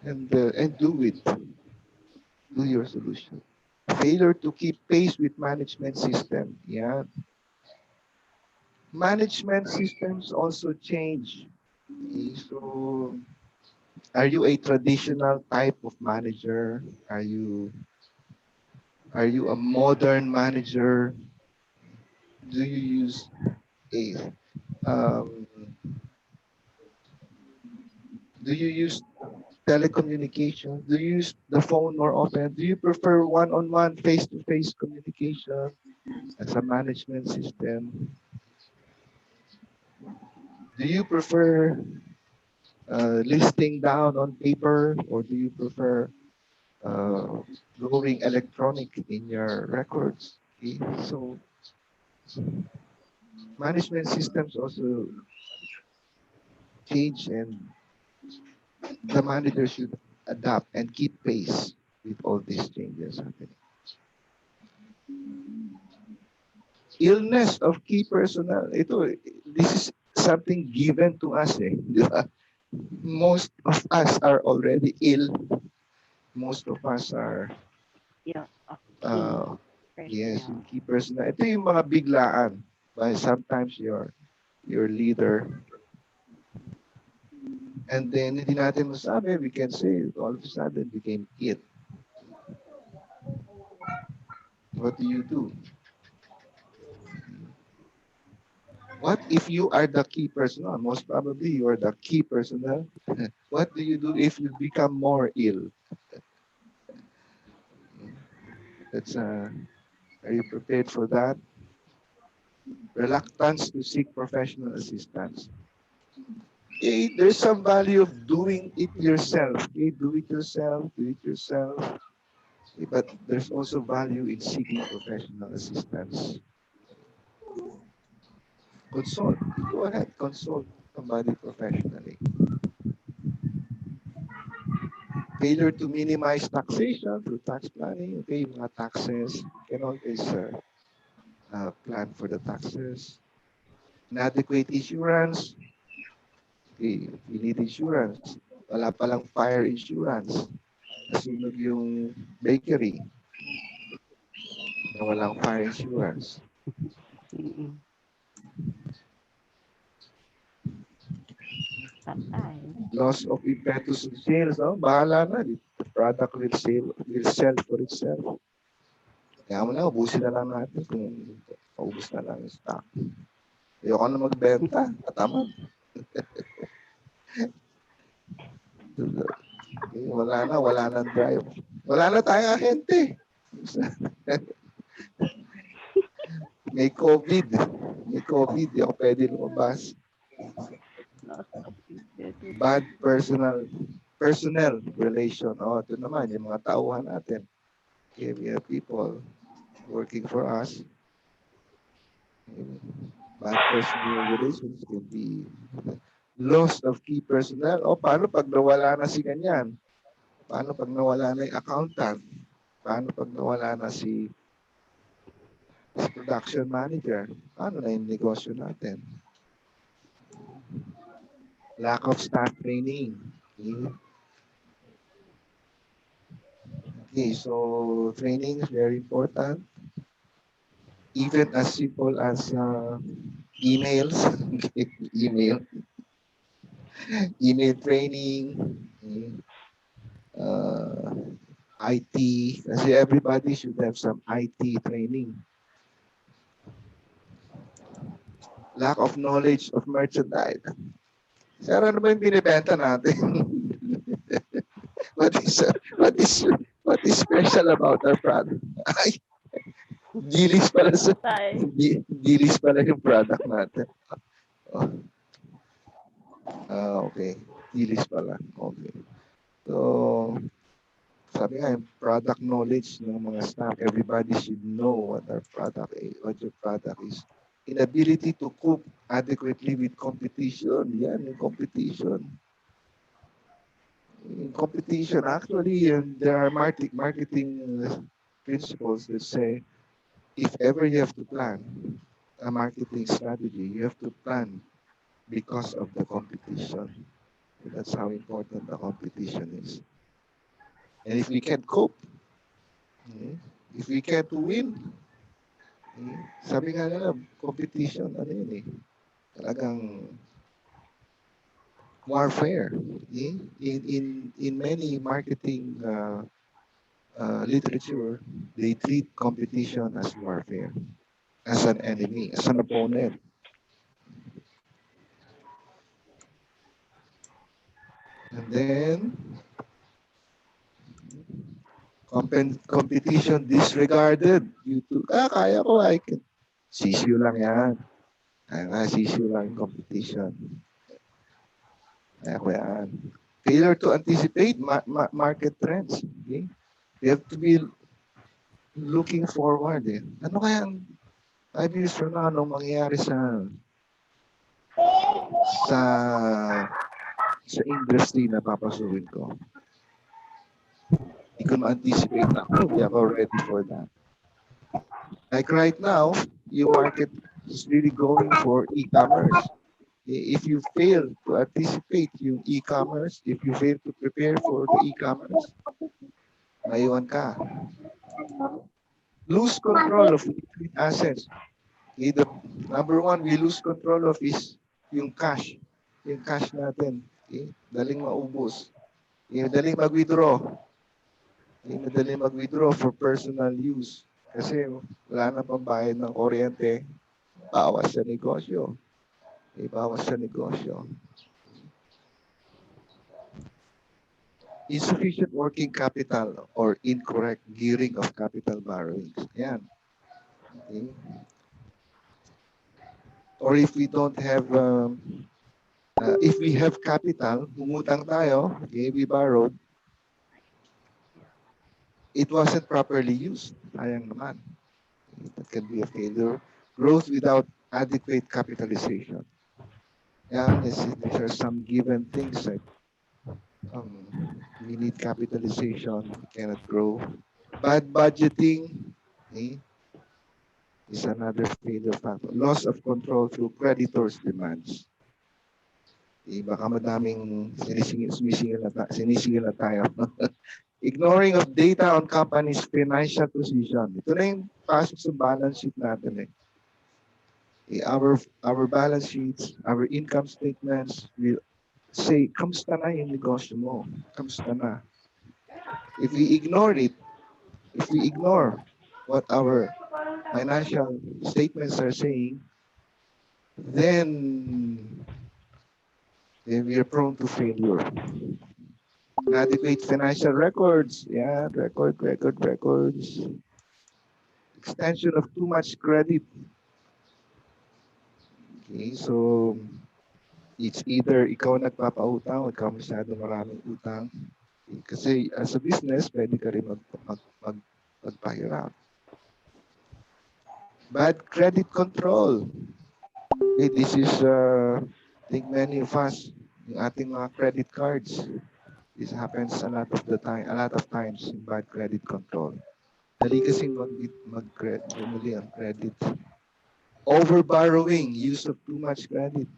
and do it. Do your solution. Failure to keep pace with management system. Yeah, management systems also change. So, are you a traditional type of manager? Are you a modern manager? Do you use a um, do you use telecommunication? Do you use the phone more often? Do you prefer one-on-one, face-to-face communication as a management system? Do you prefer listing down on paper, or do you prefer uh, going electronic in your records? Okay. So management systems also change, and the manager should adapt and keep pace with all these changes happening. Illness of key personnel. This is something given to us. Di ba? Most of us are already ill. Most of us are, Yeah, okay. uh, yes, Personnel. yung key personnel. Ito yung mga biglaan. But sometimes your leader, and then hindi natin masabi, we can say all of a sudden became ill. What do you do? What if you are the key personnel? Most probably you are the key personnel. What do you do if you become more ill? That's Are you prepared for that? Reluctance to seek professional assistance. There's some value of doing it yourself. Do it yourself, do it yourself. But there's also value in seeking professional assistance. Consult. Go ahead, consult somebody professionally. Failure to minimize taxation through tax planning. Okay, mga taxes. You can always plan for the taxes. Inadequate insurance. Okay, you need insurance. Wala palang fire insurance. Nasunog yung bakery na walang fire insurance. Mm-mm. Patay. Loss of impetus in sales. No? Bahala na. The product will sell for itself. Kaya mo na, ubusin na lang natin kung paubos na lang yung stock. Ayoko na magbenta. Katamad. Wala na drive. Wala na tayong ahente. May COVID. May COVID. Di ako pwede lumabas. Loss of impetus. Bad personnel relation. Ito naman, yung mga tauhan natin. Okay, we have people working for us. Bad personal relations can be loss of key personnel. Paano pag nawala na si ganyan? Paano pag nawala na yung accountant? Paano pag nawala na si production manager? Paano na yung negosyo natin? Lack of staff training. Okay, so training is very important. Even as simple as emails, email, email training. Uh, IT, kasi everybody should have some IT training. Lack of knowledge of merchandise. Sir, ano ba yung binibenta natin? what is what is what is special about our product? Ay, dilis pala sa Tay. dilis pala yung product natin. Oh. Okay. Dilis pala. Okay. So, sabi nga, yung product knowledge ng mga staff, everybody should know what our product is, what your product is. Inability to cope adequately with competition. Yan, yung competition. In competition, actually, there are marketing principles that say, if ever you have to plan a marketing strategy, you have to plan because of the competition. That's how important the competition is. And if we can't cope, if we can't win, sabi nga nila, competition, ano yun eh, talagang warfare. In many marketing literature, they treat competition as warfare, as an enemy, as an opponent. And then, competition disregarded. Kaya ko, I can. Sisiyo lang yan. Sisiyo lang yung competition. Kaya ko yan. Failure to anticipate market trends. Okay? You have to be looking forward. Ano kaya 5 years from now, anong mangyayari sa industry na papasukin ko? Hindi ko ma-anticipate na. Hindi ako ready for that. Like right now, yung market is really going for e-commerce. If you fail to anticipate yung e-commerce, if you fail to prepare for the e-commerce, maiwan ka. Lose control of liquid assets. Okay, the number one we lose control of is yung cash. Yung cash natin. Okay? Daling maubos. Daling mag-withdraw. Madaling mag-withdraw for personal use. Kasi wala na pang bayad ng kuryente. Bawas sa negosyo. Bawas sa negosyo. Insufficient working capital or incorrect gearing of capital borrowings. Yan. Okay. Or if we don't have, if we have capital, umutang tayo, okay, we borrowed, it wasn't properly used. Sayang naman. That can be a failure. Growth without adequate capitalization. Yeah, these are some given things like we need capitalization, we cannot grow. Bad budgeting is another failure factor. Loss of control through creditors' demands. Baka madaming sinisingil na tayo. Ignoring of data on companies' financial position. Ito na yung pasok sa balance sheet natin eh. Our balance sheets, our income statements will say, kamusta na yung negosyo mo? Kamusta na? If we ignore it, if we ignore what our financial statements are saying, then we are prone to failure. Inadequate financial records. Yeah, records. Extension of too much credit. Okay, so it's either ikaw nagpapautang o ikaw masyado maraming utang. Kasi as a business, pwede ka rin magpahirap. Bad credit control. Okay, this is, I think many of us, yung ating mga credit cards, this happens a lot of times in bad credit control. Dali kasing bumili ang credit. Over-borrowing, use of too much credit.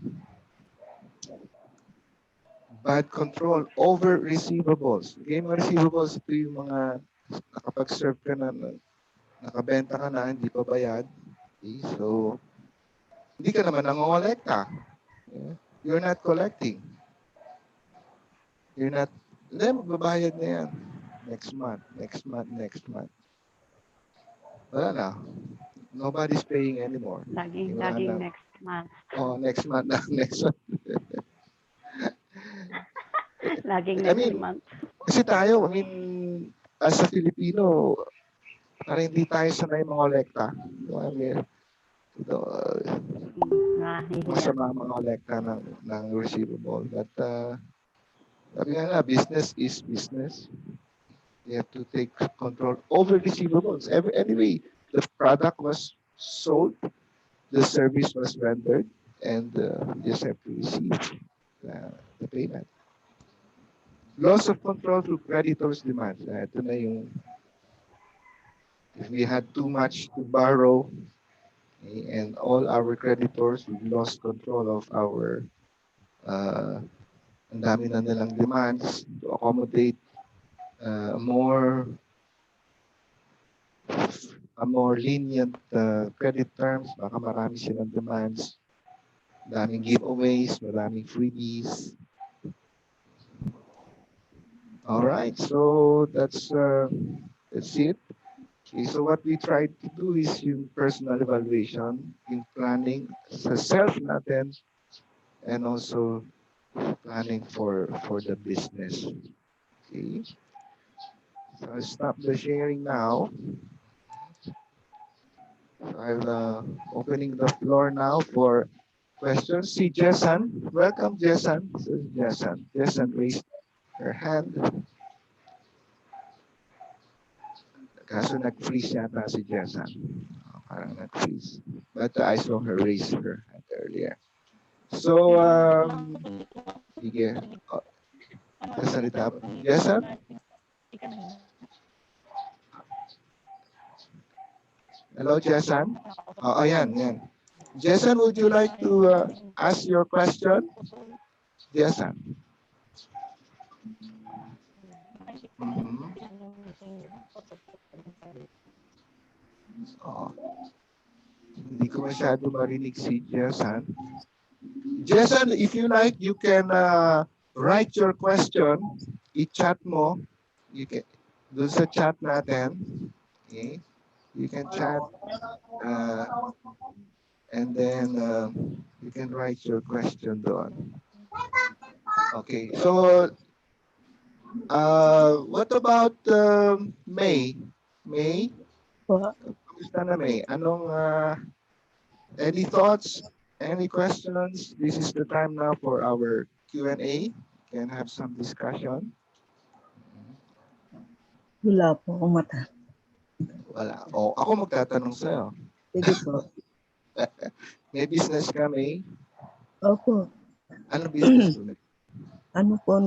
Bad control over receivables. Okay, mga receivables, ito yung mga nakapag-serve ka na, nakabenta ka na, hindi pa bayad. Okay, so, hindi ka naman nangongolekta. Okay? You're not collecting. Magbabayad na yan. next month, next month, next month. Wala na. Nobody's paying anymore. Laging Wala na. next month. Oh, next month na, next month. Laging I next mean, month. kasi tayo, I mean, as a Filipino, parang hindi tayo sanay mangolekta. I mean, ito, Nahihiya. masama mangolekta ng receivable. But, sabi nga, business is business. You have to take control over receivables. Anyway, the product was sold, the service was rendered, and you just have to receive the payment. Loss of control through creditors' demands. Ito na yung, if we had too much to borrow, and all our creditors, we lost control of our, ang dami na nilang demands to accommodate more a more lenient credit terms, baka marami silang demands, daming giveaways, maraming freebies. All right, so that's it. Okay, so what we try to do is yung personal evaluation, yung planning sa self natin, and also planning for the business. Okay, so I'll stop the sharing now. I'll opening the floor now for questions. See Jessan. Welcome, Jessan. This is Jessan. Jessan raised her hand. Kaso nag-freeze yata si Jessan. Parang nag-freeze. But I saw her raise her hand earlier. So, sige. Oh, sasalita ba? Jessan? Hello, Jessan? Oh, ayan, yan. Jessan, would you like to ask your question? Jessan. Mm-hmm. Oh, hindi ko masyado marinig si Jessan. Jessan, if you like, you can write your question. I-chat mo. You can, doon sa chat natin. Okay? You can chat. And then you can write your question doon. Okay. So, what about May? May? Po. Kamusta na May? Anong, any thoughts? Any questions? This is the time now for our Q&A. Can have some discussion. Wala po akong mata. Wala. O, ako magtatanong sa'yo. Sige po. May business ka, May? Opo. Ano business mo? Ano po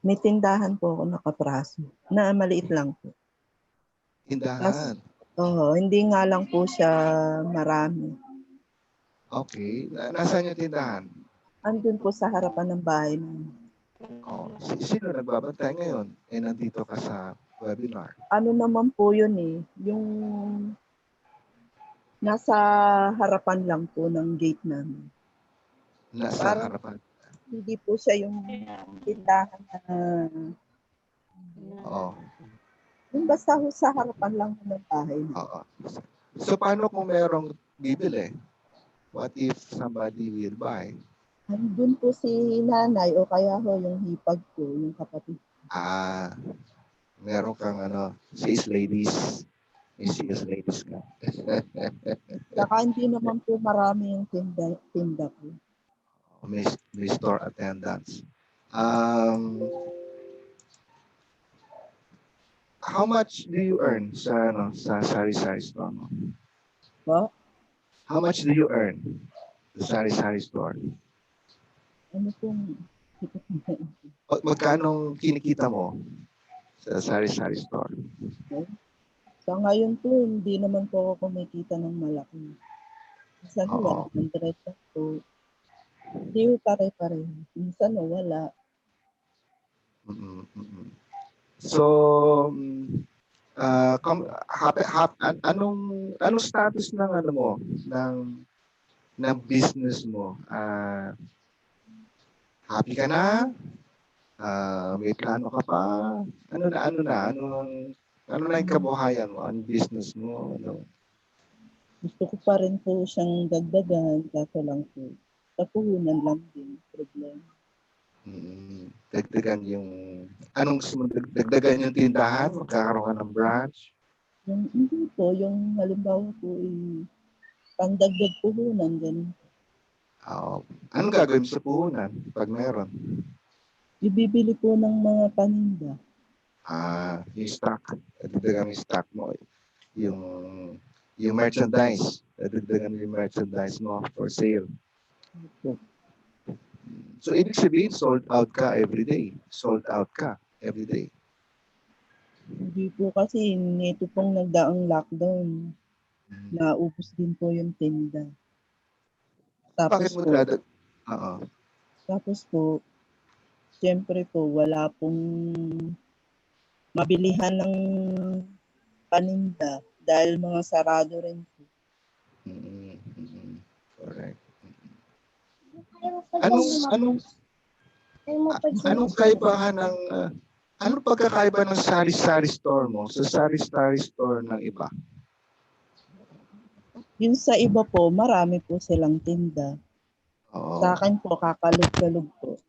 may tindahan po ako nakapraso. Na maliit lang po. Tindahan. Hindi nga lang po siya marami. Okay. Nasaan yung tindahan? Andun po sa harapan ng bahay namin. Oh, sino nagbabantay ngayon? Nandito ka sa webinar. Ano naman po yun yung nasa harapan lang po ng gate namin. Nasa Parang harapan. hindi po siya yung tindahan na Oo. yung basta ho sa harapan lang ng bahay. Oo. So, paano kung merong bibili? What if somebody will buy? Andun po si nanay o kaya ho yung hipag ko, yung kapatid. Meron kang sales ladies. May sales ladies ka. Saka hindi naman po marami yung tinda ko. May store attendants. How much do you earn sa sari-sari store mo? Ba? How much do you earn sa sari-sari store? Ano po? Magkano kinikita mo sa sari-sari store? Sa ngayon po, hindi naman po ako kumikita ng malaki. Minsan Oo. 100 lang po. Hindi pare-pare. Minsan wala. So, anong status ng mo ng business mo? Happy ka na? May plano ka pa? Ano na yung kabuhayan mo? Ano business mo? Ano? Gusto ko pa rin po siyang dagdagan, kaso lang po, sa puhunan lang din, problema. Dagdagan yung, anong gusto mo? Dagdagan yung tindahan? Magkakaroon ka ng branch? Yung hindi po, yung halimbawa po, pangdagdag puhunan, ganun. Anong gagawin mo sa puhunan pag meron? Ibibili po ng mga paninda. Yung stock. Dagdagan mo yung stock mo. Yung merchandise. Dagdagan mo yung merchandise mo for sale. So, ibig sabihin, sold out ka every day. Sold out ka every day. Hindi po kasi nito pong nagdaang lockdown, naubos din po yung tinda. Bakit mo Tapos po, siyempre po, wala pong mabilihan ng paninda dahil mga sarado rin po. Correct. Anong kaibahan ng anong pagkakaiba ng sari-sari store mo sa sari-sari store ng iba? Yung sa iba po, marami po silang tinda. Sa akin po, kakalog-kalog po.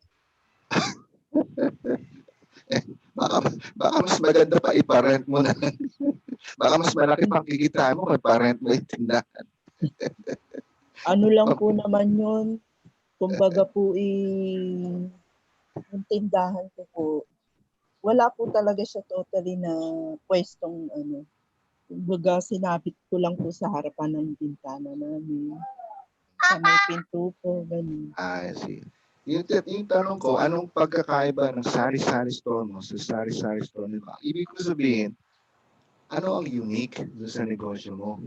Baka mas maganda pa iparent mo na. Baka mas malaki pang kikita mo kung iparent mo yung tindahan. Ano lang po naman yun. Kumbaga po, yung tindahan ko po, wala po talaga siya totally na pwestong ano. Kumbaga, sinabit ko lang po sa harapan ng bintana namin. Sa may pinto po, ganun. I see. Yung tanong ko, anong pagkakaiba ng sari-sari store mo sa sari-sari store nila? Ibig ko sabihin, ano ang unique doon sa negosyo mo?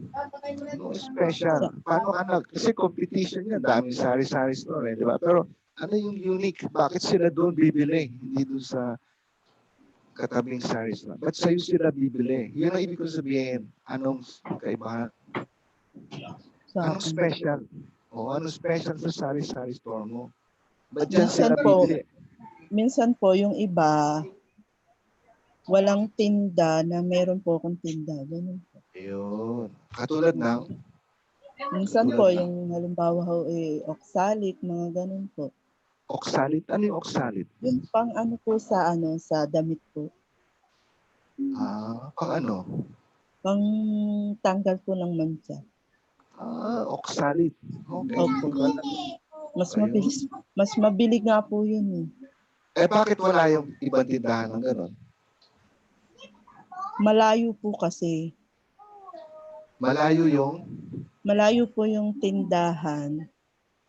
Ano special? Paano kasi competition yan, daming sari-sari store, di ba? Pero ano yung unique? Bakit sila doon bibili? Hindi doon sa katabing sari store. Ba't sa'yo sila bibili? Yun ang ibig ko sabihin. Anong kaibahan? Anong special? Anong special sa sari-sari store mo? Ba't dyan sila bibili? Minsan po, yung iba, walang tinda na meron po akong tinda. Ganun po. Ayun. Katulad ng? Minsan po, yung halimbawa ho, oksalit, mga ganun po. Oksalit? Ano yung oksalit? Yung pang ano po sa damit po. Pang ano? Pang tanggal po ng mancha. Oksalit. Okay. Opo. Mas mabili nga po yun. Bakit wala yung ibang tindahan ng gano'n? Malayo po kasi. Malayo po yung tindahan.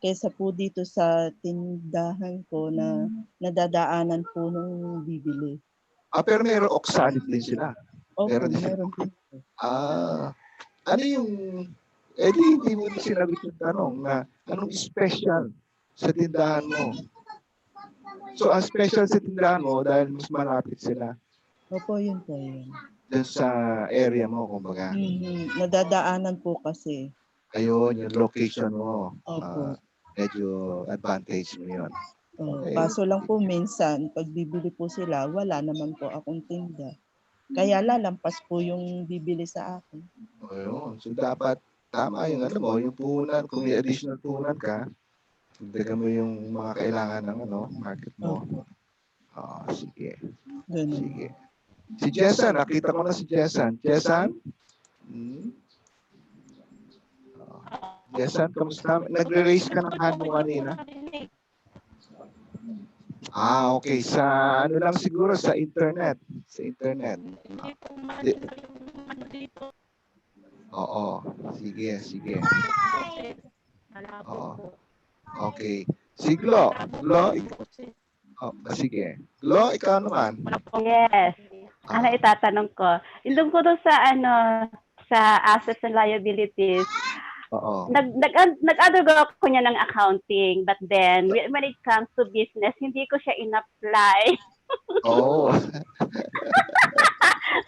Kesa po dito sa tindahan ko na nadadaanan po nung bibili. Pero meron oksalit din sila. Opo, meron din. Ano yung, hindi mo sinagot yung tanong na anong special sa tindahan mo? So, ang special sa tindahan mo dahil mas malapit sila. Opo, yun po yun. Dun sa area mo, kumbaga. Nadadaanan po kasi. Ayun, yung location mo. Opo. Medyo advantage mo yun. Okay. Kaso lang po minsan, pag bibili po sila, wala naman po akong tinda. Kaya lalampas po yung bibili sa akin. Ayun. So, dapat tama yung yung puhunan. Kung may additional puhunan ka, dagdagan mo yung mga kailangan ng market mo. Sige. Ganun. Sige. Si Jessan, nakita ko na si Jessan. Jessan? Jessan, kamusta? Nagre-raise ka ng hand mo kanina? Okay. Sa lang siguro, sa internet. Sa internet. Oo. Sige. Oo. Okay. Si Glo. Sige. Glo, ikaw naman. Yes. Ano itatanong ko? Yung ko doon sa assets and liabilities, nag-undergo ako niya ng accounting, but then when it comes to business, hindi ko siya in-apply.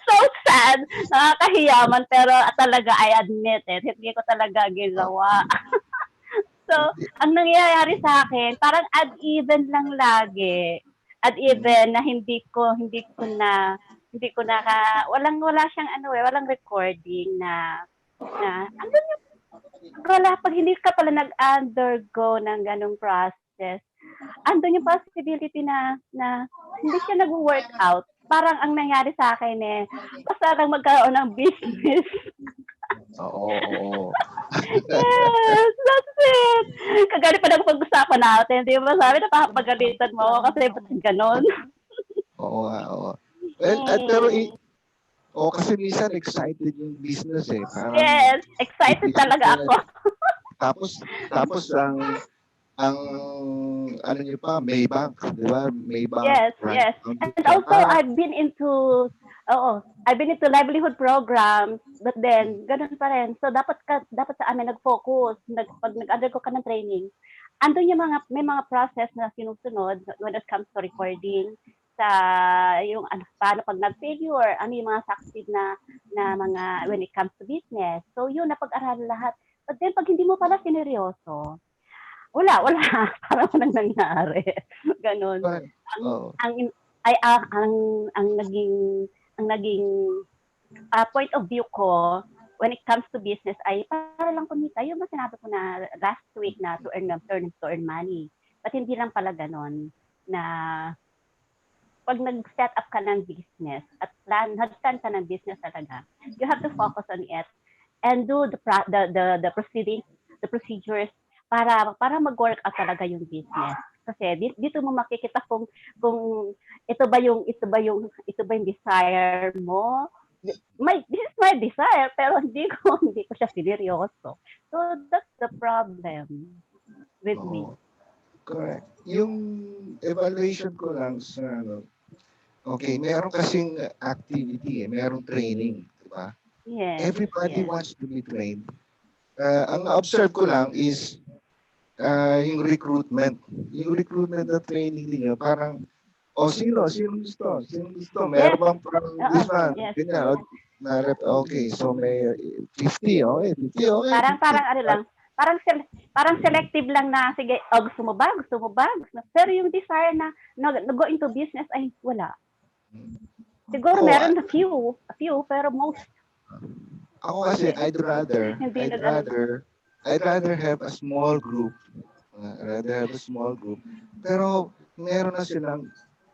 So sad. Nakakahiyaman, pero talaga I admit it. Hindi ko talaga ginawa. So, ang nangyayari sa akin, parang uneven lang lagi. At even na hindi ko wala siyang walang recording na pag hindi ka pala nag-undergo ng ganong process, andun yung possibility na hindi siya nag-work out. Parang ang nangyari sa akin basta lang magkaroon ng business. Oo. Yes, that's it. Kagani pa ng pag-usapan natin, di ba? Sabi na papagalitan mo ako kasi ba't ganon? Oo nga, oo. Well, pero kasi minsan excited yung business Parang, Yes, excited talaga ako. Tapos ang ano niyo pa, Maybank, di ba? Maybank. Yes, yes. And also, I've been into livelihood programs, but then, ganun pa rin. So, dapat sa amin nag-focus. Pag nag-undergo ka ng training, andun may mga process na sinusunod when it comes to recording, sa yung paano pag nag-failure, ano yung mga succeed na mga when it comes to business. So, yun, napag-aralan lahat. But then, pag hindi mo pala sineryoso, wala. Parang walang nangyari. Ganon. Ang naging point of view ko when it comes to business ay para lang kumita. Yung ba sinabi ko na last week na to earn money. But hindi lang pala ganon na pag nag-set up ka ng business at nag-plan ka ng business talaga, you have to focus on it and do the proceedings, the procedures para mag-work out talaga yung business. Kasi dito mo makikita kung ito ba yung desire mo. This is my desire pero hindi ko siya sineryoso. So that's the problem with me. Correct. Yung evaluation ko lang sa okay, meron kasing activity merong training, di ba? Yes. Everybody wants to be trained. Ang observe ko lang is yung recruitment. Yung recruitment na training niyo, parang, sino gusto? Meron bang parang this one? Ganyan. Okay, so may 50, okay. 50, okay. Parang ano lang, parang selective lang na, sige, gusto mo ba? Pero yung desire na go into business ay wala. Siguro meron a few, pero most. Ako kasi, I'd rather have a small group. Pero meron na silang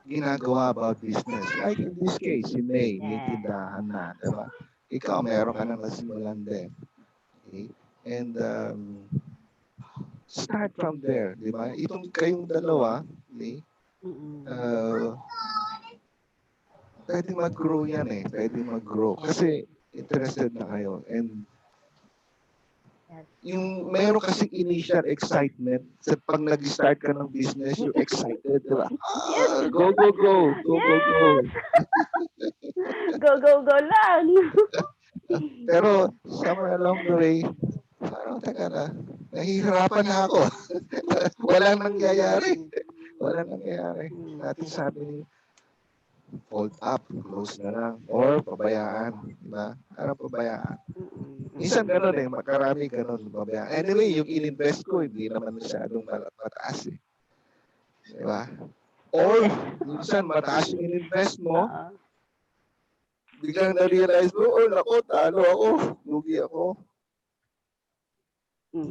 ginagawa about business. Like in this case, si May, may tindahan na, diba? Ikaw, meron ka nang nasimulan din. Okay? And start from there, di ba? Itong kayong dalawa, okay? Pwede mag-grow yan Pwede mag-grow. Kasi interested na kayo. And yung meron kasi initial excitement sa pag nag-start ka ng business, you're excited, di ba? Go. Go lang. Pero somewhere along the way, parang teka na, nahihirapan na ako. Walang nangyayari. Natin sabi, fold up, close na lang, or pabayaan, di ba? Parang pabayaan. Minsan gano'n makarami gano'n, pabayaan. Anyway, yung in-invest ko, hindi naman masyadong mataas Di ba? Or, minsan mataas yung in-invest mo, biglang na-realize mo, naku, talo ako, lugi ako.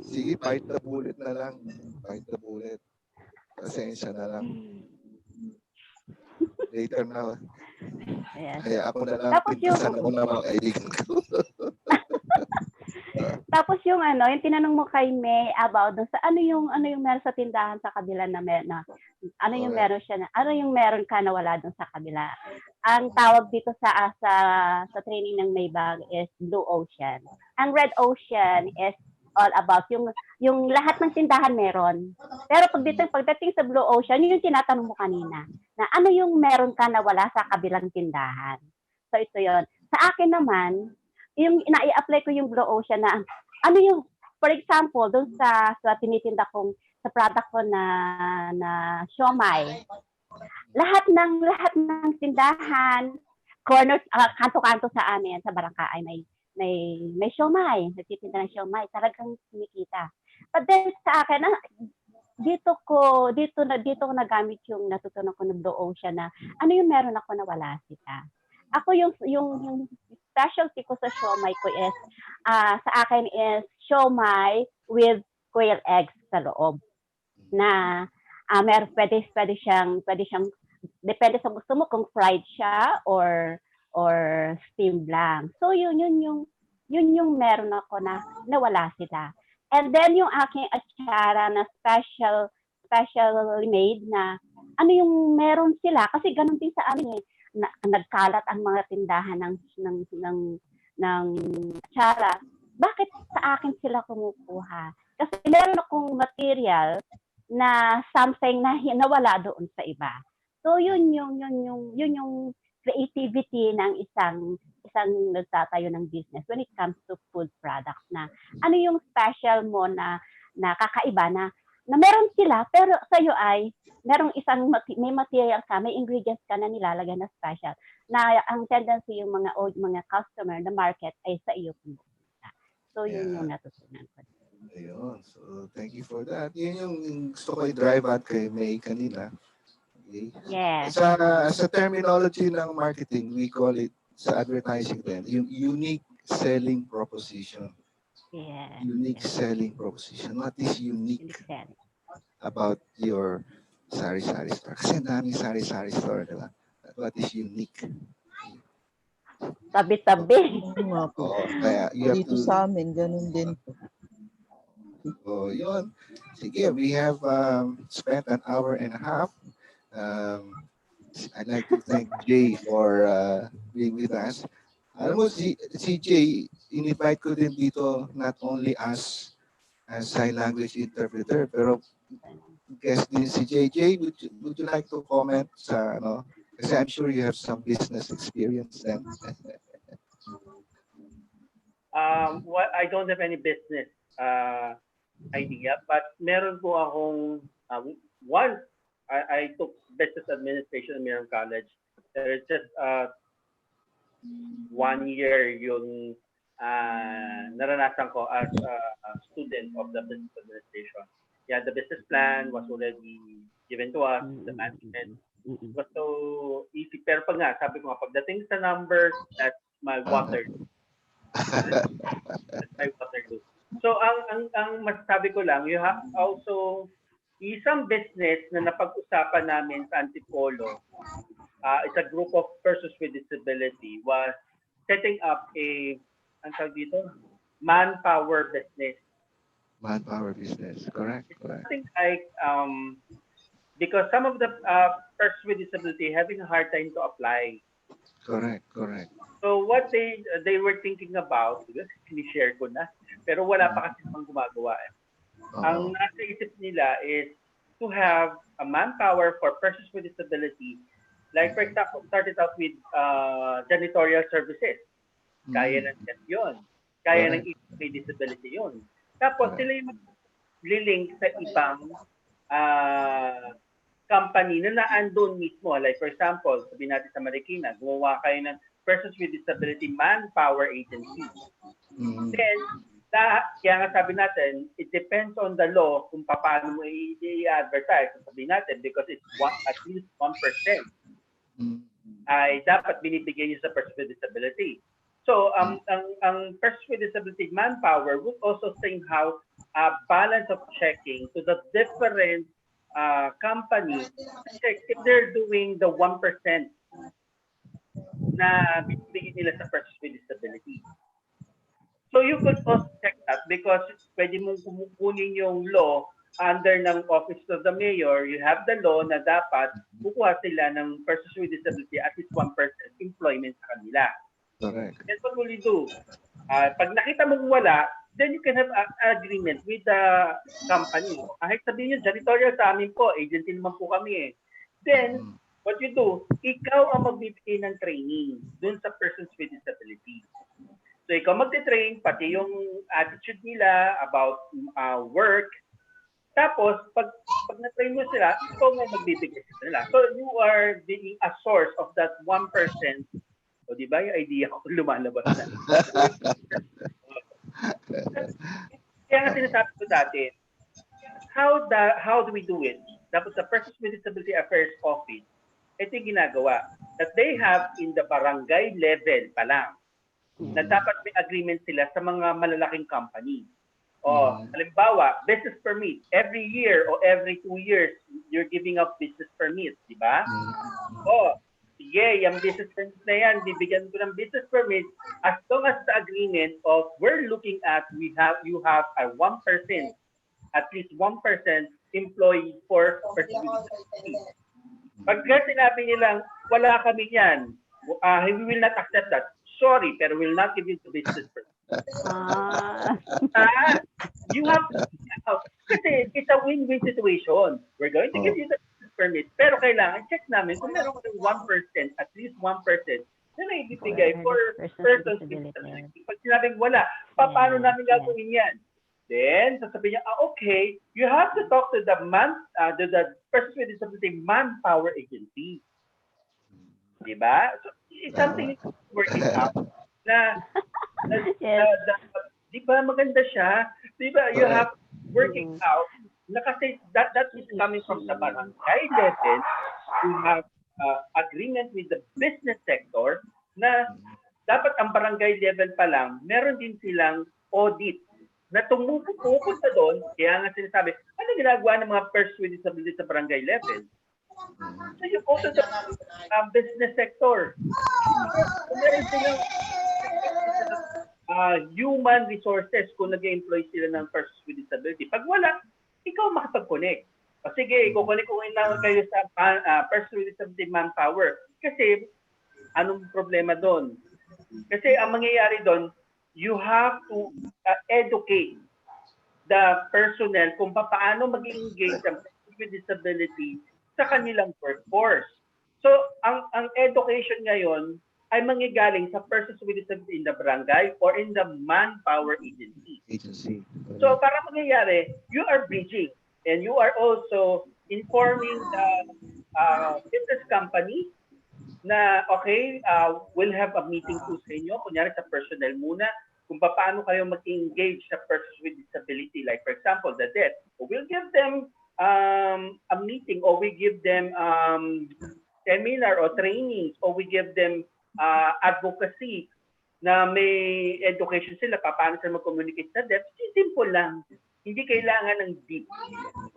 Sige, bite the bullet na lang. Pasensya na lang. Later na. Kaya ako na lang, pintasan ako na mga kaibigan ko. Tapos yung tinanong mo kay May about dun sa ano yung meron sa tindahan sa kabila na ano yung meron siya ano yung meron ka na wala dun sa kabila. Ang tawag dito sa training ng Maybag is Blue Ocean. Ang Red Ocean is all about yung lahat ng tindahan meron. Pero pagdating sa Blue Ocean, yung tinatanong mo kanina, na ano yung meron ka na wala sa kabilang tindahan. So ito yon. Sa akin naman, yung ina-apply ko yung Blue Ocean na ano yung, for example, doon sa tinitinda kong sa product ko na siomai. Lahat ng tindahan, corners, kanto-kanto sa amin sa barangay ay may siomai, nagtitinda ng siomai, talagang kumikita. But then sa akin, dito ko nagamit yung natutunan ko ng Blue Ocean na ano yung meron ako na wala sila. Ako yung specialty ko sa siomai ko is sa akin is siomai with quail eggs sa loob na meron pwede siyang depende sa gusto mo kung fried siya or steamed lang. So yun yung meron ako na nawala sila. And then yung aking atsara na specially made na ano yung meron sila kasi ganun din sa amin nagkalat ang mga tindahan ng atsara. Bakit sa akin sila kumukuha? Kasi meron akong material na something na nawala doon sa iba. So yun yung creativity ng isang nagtatayo ng business when it comes to food products na ano yung special mo na kakaiba na meron sila pero sa iyo ay merong may material ka, may ingredients ka na nilalagay na special na ang tendency yung mga customer na market ay sa iyo pumunta. So yun yung natutunan ko. Ayun. So, thank you for that. Yun yung gusto ko i-drive at kay May kanina. Okay. Yes. Sa terminology ng marketing, we call it sa advertising din, yung unique selling proposition. Yes. Unique selling proposition. What is unique about your sari-sari store? Kasi ang daming sari-sari store, di ba? What is unique? Tabi-tabi. Kaya you have Dito sa amin, ganun din po. So, yun. Sige, we have spent an hour and a half. I'd like to thank Jay for being with us. Alam mo, si Jay, in-invite ko din dito not only as sign language interpreter, pero guest din si JJ. Would you like to comment sa ano? Kasi I'm sure you have some business experience then. I don't have any business idea, but meron po akong once I took business administration in Meron College. There is just 1 year yung naranasan ko as a student of the business administration. Yeah, the business plan was already given to us, the management. It was so easy. Pero pag nga, sabi ko nga, pagdating sa numbers, that's my water. That's my water. So, ang masasabi ko lang, you have also isang business na napag-usapan namin sa Antipolo, it's a group of persons with disability, was setting up ang tawag dito, manpower business. Manpower business, correct. Something like, because some of the persons with disability having a hard time to apply. Correct. So what they were thinking about, sinishare ko na, pero wala pa kasi pang gumagawa. Ang nasa isip nila is to have a manpower for persons with disability. Like for example, started out with janitorial services. Kaya ng chef yun. Kaya ng may disability yun. Tapos sila yung mag-link sa ibang company na naandun mismo. Like for example, sabihin natin sa Marikina, gumawa kayo ng persons with disability manpower agency. Then, kaya nga sabi natin, it depends on the law kung paano mo i-advertise. Sabihin natin, because it's at least 1% ay dapat binibigay niyo sa person with disability. So, ang person with disability manpower would also somehow balance of checking to the different company check if they're doing the 1% na binibigay nila sa person with disability. So you could also check that because pwede mong kumukunin yung law under ng Office of the Mayor. You have the law na dapat bukuha sila ng persons with disability at least 1% employment sa kanila. Correct. That's what will you do. Pag nakita mong wala, then you can have an agreement with the company. Kahit sabihin nyo, janitorial sa amin po, agency naman po kami eh. Then, what you do, ikaw ang magbibigay ng training dun sa persons with disability. So ikaw magte-train, pati yung attitude nila about work. Tapos, pag na-train mo sila, ikaw mo magbibigay sa nila. So you are being a source of that 1%. O di ba yung idea ko lumalabas na? Kaya nga sinasabi ko dati, how do we do it? Dapat sa Persons with Disability Affairs Office, ito yung ginagawa that they have in the barangay level pa lang na dapat may agreement sila sa mga malalaking company. O, halimbawa, business permit. Every year or every 2 years, you're giving up business permits, di ba? O, sige, yung business permit na yan, bibigyan ko ng business permit as long as the agreement of we're looking at, you have a 1%, at least 1% employee for person with disability. Pagka sinabi nilang, wala kami yan, we will not accept that. Sorry, pero will not give you the business permit. You have to out. Kasi it's a win-win situation. We're going to give you the business permit, pero kailangan check namin kung meron kami 1%, at least 1%, na naibibigay for persons with disability. Pag sinabing wala, paano namin gagawin yan? Then, sasabihin niya, okay, you have to talk to the Persons with Disability Manpower Agency. Diba? So, it's something working out. Di ba maganda siya? Di ba you have working out na kasi that is coming from the barangay level. You have agreement with the business sector na dapat ang barangay level pa lang, meron din silang audit na pupunta doon. Kaya nga sinasabi, ano ginagawa ng mga persons with disability sa barangay level? So you go to the business sector. Meron silang human resources kung nag-employ sila ng persons with disability. Pag wala, ikaw makapag-connect. O sige, kukunik ko lang kayo sa persons with disability manpower. Kasi, anong problema doon? Kasi ang mangyayari doon, you have to educate the personnel kung paano mag-engage ang persons with disability sa kanilang workforce. So, ang education ngayon ay mangyagaling sa persons with disability in the barangay or in the manpower agency. So, para mangyayari, you are bridging and you are also informing the business company na, okay, we'll have a meeting po sa inyo, kunyari sa personnel muna, kung paano kayo mag-engage sa persons with disability. Like, for example, the deaf. We'll give them a meeting or we give them seminar or trainings or we give them advocacy na may education sila, paano sila mag-communicate sa deaf. Simple lang. Hindi kailangan ng deep.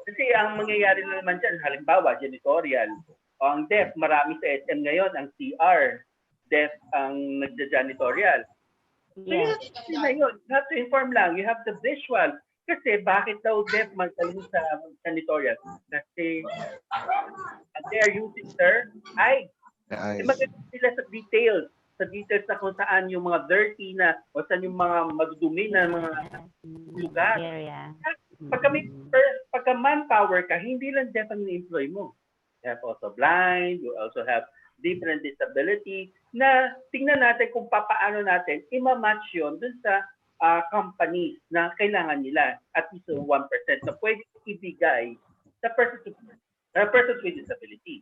Kasi ang mangyayari na naman dyan, halimbawa, janitorial. O ang deaf, marami sa SM ngayon, ang CR. Deaf ang nagja-janitorial. So you have to inform lang. You have the visual. Kasi bakit daw deaf magsalin sa janitorial? Kasi they are using their eyes. Maganda sila sa details na kung saan yung mga dirty na o saan yung mga madudumi na mga lugar. Pagka manpower ka, hindi lang deaf ang employ mo. You have also blind, you also have different disability na tingnan natin kung paano natin ima-match yun dun sa companies na kailangan nila at least 1% na pwede ibigay sa persons with disability.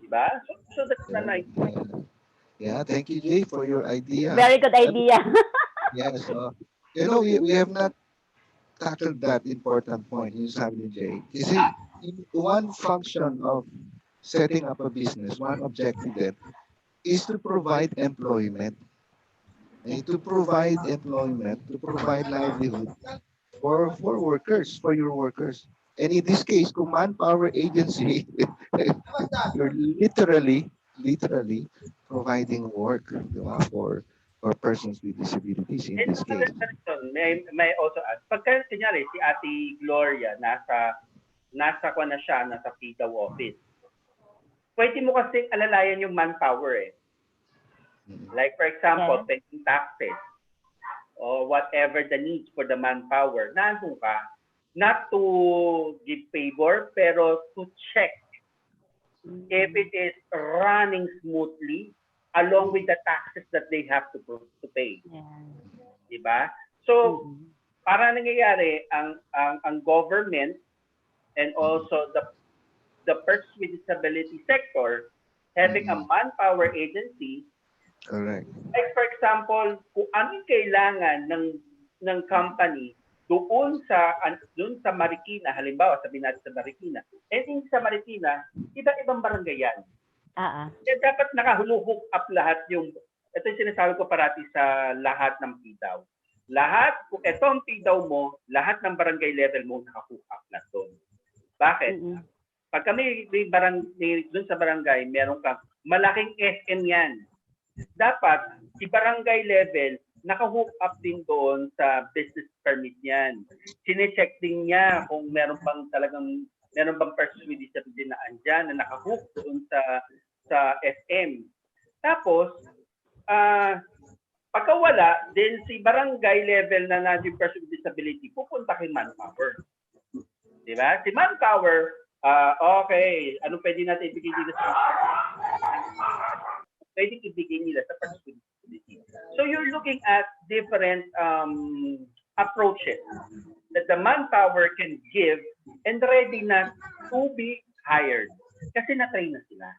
Diba? So that's a nice point. Yeah, thank you, Jay, for your idea. Very good idea. Yes, we have not tackled that important point yung sabi ni Jay. Kasi one function of setting up a business, one objective then, is to provide employment. To provide employment, to provide livelihood for workers, for your workers. And in this case, kung manpower agency, you're literally providing work for persons with disabilities in this case. May also add, pagka kunyari si Ate Gloria nasa PIDAW office, pwede mo kasing alalayan yung manpower eh. Like for example, paying taxes or whatever the needs for the manpower, nandun ka. Not to give favor, pero to check if it is running smoothly along with the taxes that they have to pay. Diba? So, para nangyayari ang government and also the persons with disability sector having a manpower agency. Correct. Like for example, kung anong kailangan ng company doon sa Marikina, halimbawa sabihin natin sa Marikina, sa Marikina, iba-ibang barangay yan. Kaya dapat nakahook up lahat ito yung sinasabi ko parati sa lahat ng PDAW. Kung ito ang PDAW mo, lahat ng barangay level mo nakahook up na doon. Bakit? Pag kami doon sa barangay, meron kang malaking SM yan. Dapat, si barangay level, naka-hook up din doon sa business permit niyan. Sine-check din niya kung meron bang persons with disability na andyan na naka-hook doon sa SM. Tapos, pagka wala, then si barangay level na nandiyo person with disability, pupunta kay manpower. Diba? Si manpower, okay, ano pwede natin ibigay dito sa pwede ibigay nila sa person with disability. So you're looking at different approaches that the manpower can give and ready na to be hired. Kasi na-train na sila.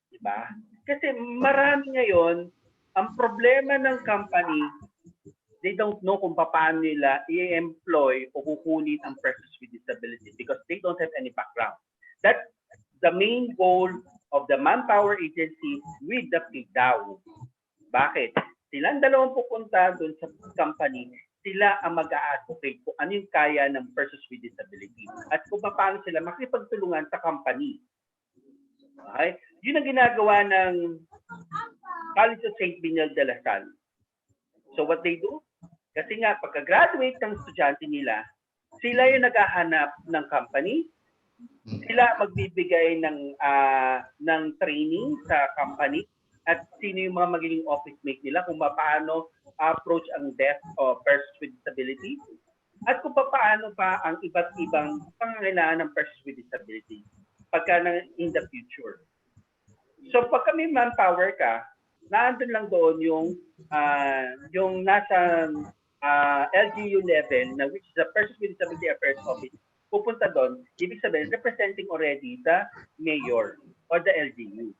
Diba? Kasi marami ngayon, ang problema ng company, they don't know kung paano nila i-employ o kukunin ang persons with disability because they don't have any background. That's the main goal of the manpower agency with the PDAW. Bakit? Silang dalawang pupunta doon sa company, sila ang mag-a-advocate kung ano yung kaya ng persons with disability at kung paano sila makipagtulungan sa company. Okay? Yun ang ginagawa ng College of St. Benil de la Salle. So what they do? Kasi nga, pagka-graduate ng estudyante nila, sila yung naghahanap ng company, sila magbibigay ng training sa company, at sino yung mga magiging office mate nila, kung paano approach ang deaf o persons with disability, at kung paano pa ang iba't ibang pangangailangan ng persons with disability pagka in the future. So pag kami manpower ka, naandun lang doon yung nasa LGU level, na which is the Persons with Disability Affairs Office, pupunta doon, ibig sabihin, representing already the mayor or the LGU.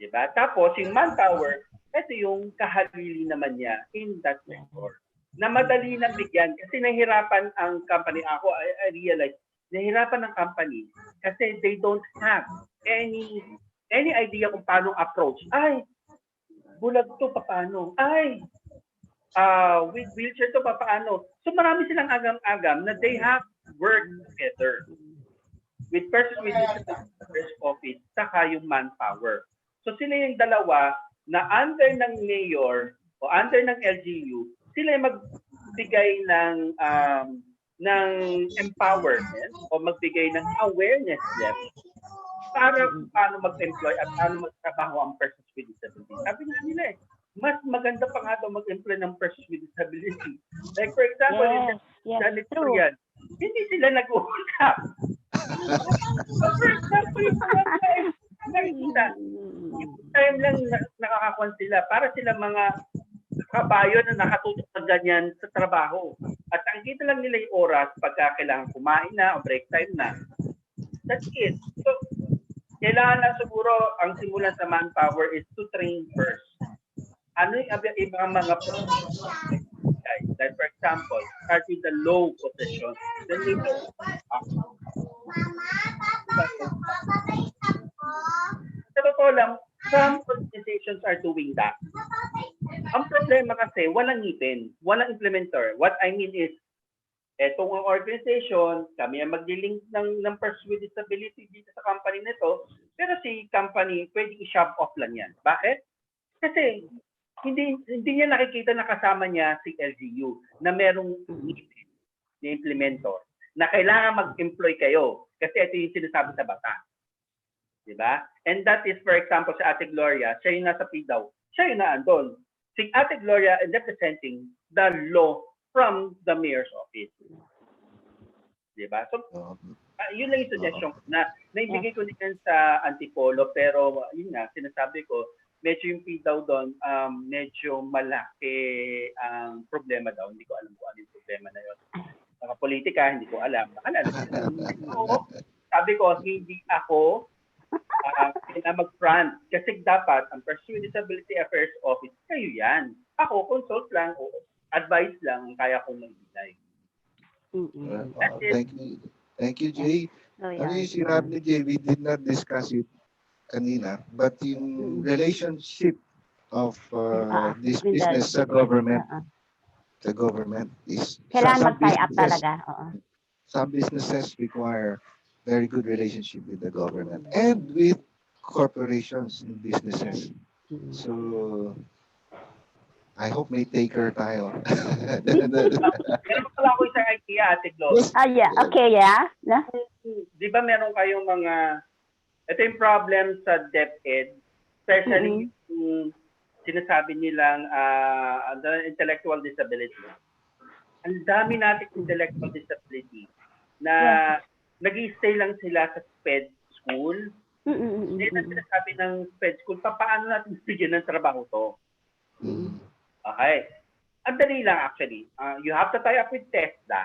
Diba? Tapos, yung manpower, ito yung kahalili naman niya in that sector. Na madali nang bigyan kasi nahihirapan ang company. Ako, I realize, nahihirapan ang company kasi they don't have any idea kung paano approach. Ay, bulag to, paano? Ay, with wheelchair to, paano? So marami silang agam-agam na they have worked together with persons with disabilities office saka yung manpower. So sila yung dalawa na under ng mayor o under ng LGU, sila yung magbigay ng empowerment o magbigay ng awareness level para paano mag-employ at paano magtrabaho ang persons with disability. Sabi nga nila mas maganda pa nga daw mag-employ ng persons with disability. Like for example, janitorial, hindi sila nag-uusap. For example, yung time lang nakakakuan sila para sila mga kabayo na nakatutok sa ganyan sa trabaho. At ang kita lang nila yung oras pagka kailangan kumain na o break time na. That's it. So, kailangan lang siguro ang simulan sa manpower is to train first. Ano yung ibang mga like for example, start with the low position. Then you go sa totoo lang, some organizations are doing that. Ang problema kasi, walang ngipin, walang implementer. What I mean is, etong ang organization, kami ang mag-link ng persons with disability dito sa company nito, pero si company, pwede i-shove off lang yan. Bakit? Kasi, hindi niya nakikita na kasama niya si LGU na merong ngipin na implementor na kailangan mag-employ kayo kasi ito yung sinasabi sa bata. Diba? And that is, for example, si Ate Gloria, siya yung nasa PDAW, siya yung naandun. Si Ate Gloria is representing the law from the mayor's office. Diba? So, yun lang yung suggestion ko na naibigay ko din sa Antipolo, pero yun nga, sinasabi ko, medyo yung PDAW doon, medyo malaki ang problema daw. Hindi ko alam kung ano yung problema na yun. Mga politika, hindi ko alam. So, sabi ko, hindi ako mag-front. Kasi dapat, ang Persons with Disability Affairs Office, kayo yan. Ako, consult lang. advice lang ang kaya kong magbigay. That's it. Thank you, Jay. So, Ano yan. yung sinabi ni Jay, we did not discuss it kanina, but yung relationship of this With the- business sa government, is Kailangan some mag-tie up businesses, talaga. some businesses require very good relationship with the government and with corporations and businesses. So I hope may taker tayo. Meron pala ako isang idea, Ate Glo. Yeah. Okay, yeah. No? Di ba meron kayong mga, ito yung problem sa DepEd, especially yung sinasabi nilang the intellectual disability. Ang dami nating intellectual disability na nag-i-stay lang sila sa SPED school. Then ang sinasabi ng SPED school, paano natin bigyan ng trabaho to? Okay. Ang dali lang actually. You have to tie up with TESDA.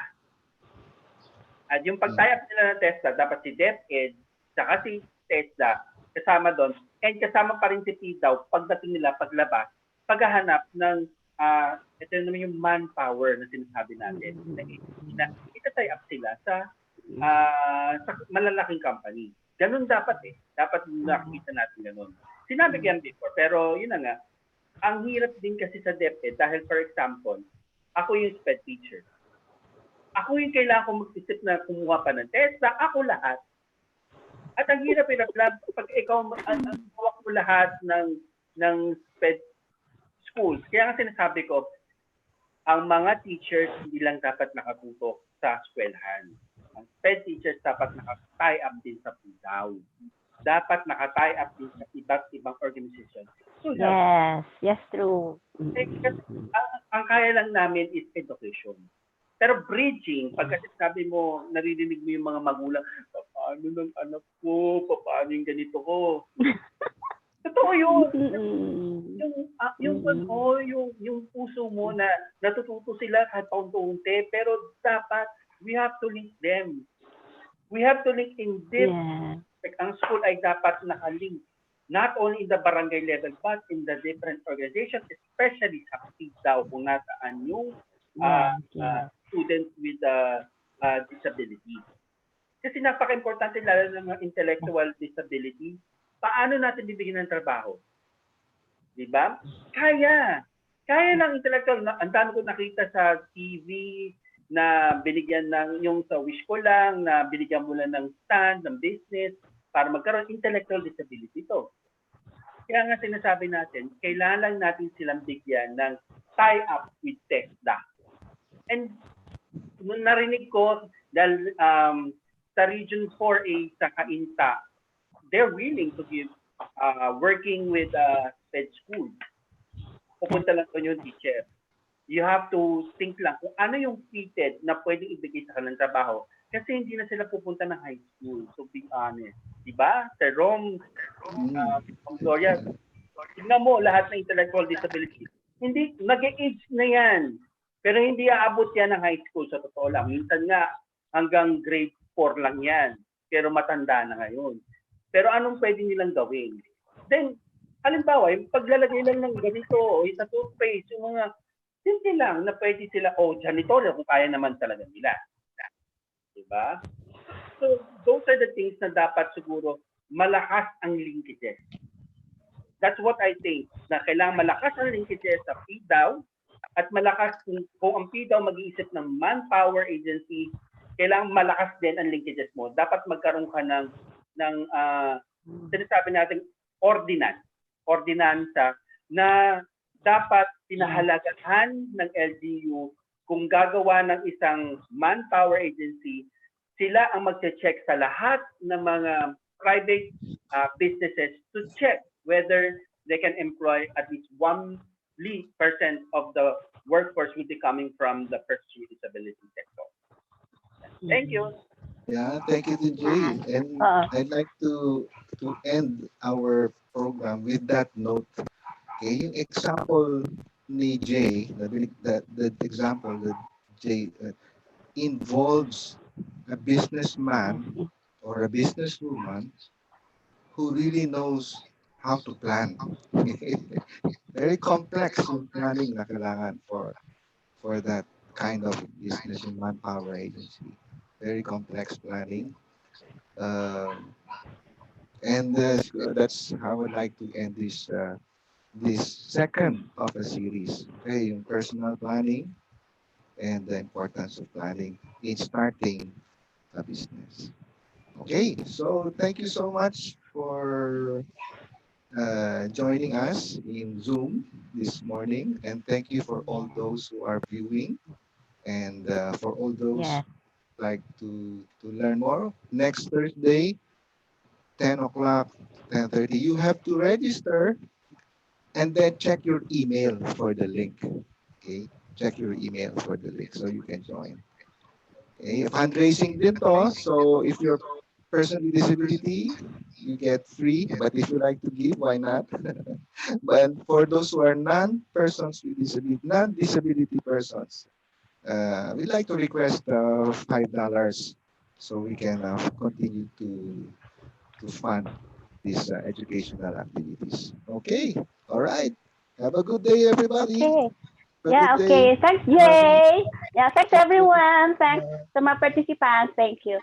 At yung pag-tie up nila ng TESDA, dapat si DepEd, saka si TESDA, kasama doon. And kasama pa rin si PDAW pagdating nila paglabas, paghahanap ng ito naman yung manpower na sinasabi natin. Na ita-tie up sila sa malalaking company. Ganun dapat eh. Dapat nakikita natin ganun. Sinabi ko yan before, pero yun na nga, ang hirap din kasi sa DepEd dahil for example, ako yung SPED teacher. Ako yung kailangan kong mag-isip na kumuha pa ng TESDA, ako lahat. At ang hirap pag ikaw ang hawak mo lahat ng SPED schools. Kaya nga sinasabi ko, ang mga teachers hindi lang dapat nakatutok sa eskwelahan. Ang SPED teachers dapat naka-tie up din sa PDAW. Dapat naka-tie up din sa iba't ibang organization. So, yes, true. Ang kaya lang namin is education. Pero bridging, pagka sabi mo, naririnig mo yung mga magulang, paano ng anak ko, paano yung ganito ko. Totoo yun. Yung puso mo na natututo sila kahit paunti-unti, pero dapat we have to link them. We have to link in deep. Ang school ay dapat nakalink. Not only in the barangay level, but in the different organizations, especially sa PDAW kung nasaan yung students with disability. Kasi napaka-importante lalo ng intellectual disability. Paano natin bibigyan ng trabaho? Diba? Kaya ng intellectual. Ang dami ko nakita sa TV na binigyan ng yung sa wish ko lang, na binigyan mo lang ng stand, ng business, para magkaroon intellectual disability ito. Kaya nga sinasabi natin, kailangan lang natin silang bigyan ng tie-up with TESDA. And narinig ko dahil sa Region 4A sa Cainta, they're willing to give working with SPED school. Pupunta lang doon yung teacher. You have to think lang kung ano yung fitted na pwedeng ibigay sa kanilang trabaho. Kasi hindi na sila pupunta ng high school, to be honest. Diba? Sa Gloria, tignan mo lahat ng intellectual disability. Hindi, nag-age na yan. Pero hindi aabot yan ng high school sa totoo lang. Minsan nga, hanggang grade 4 lang yan. Pero matanda na ngayon. Pero anong pwede nilang gawin? Then, halimbawa, yung paglalagay lang ng ganito, o sa toothpaste, yung mga simple lang na pwede sila, janitorial kung kaya naman talaga nila. Diba? So, those are the things na dapat siguro malakas ang linkages. That's what I think, na kailangan malakas ang linkages sa PDAW at malakas kung ang PDAW mag-iisip ng manpower agency, kailangan malakas din ang linkages mo. Dapat magkaroon ka ng sinasabi natin, ordinansa na dapat pinahalagahan ng LGU kung gagawa ng isang manpower agency, sila ang mag-check sa lahat ng mga private businesses to check whether they can employ at least 1% of the workforce will be coming from the person with disability sector. Thank you. Yeah, thank you to Jay. And I'd like to end our program with that note. Okay, yung example ni Jay, the example that Jay involves a businessman or a businesswoman who really knows how to plan. Very complex yung planning na kailangan for for that kind of business in manpower agency. Very complex planning. Um, and that's how I'd like to end this second of a series. Okay, yung personal planning and the importance of planning in starting a business. Okay, so thank you so much for joining us in Zoom this morning, and thank you for all those who are viewing, and for all those Yes. like to learn more. Next Thursday, 10 o'clock, 10:30, you have to register and then check your email for the link. Okay, check your email for the link so you can join. Okay, fundraising din to. So if you're person with disability, you get free. But if you like to give, why not? But for those who are non-persons with disability, non-disability persons, we'd like to request $5 so we can continue to fund these educational activities. Okay, all right. Have a good day, everybody. Okay. Have a good Yeah, day. okay. Thanks, Bye. Jay. Yeah, thanks Thank you. everyone. Thanks to my participants. Thank you.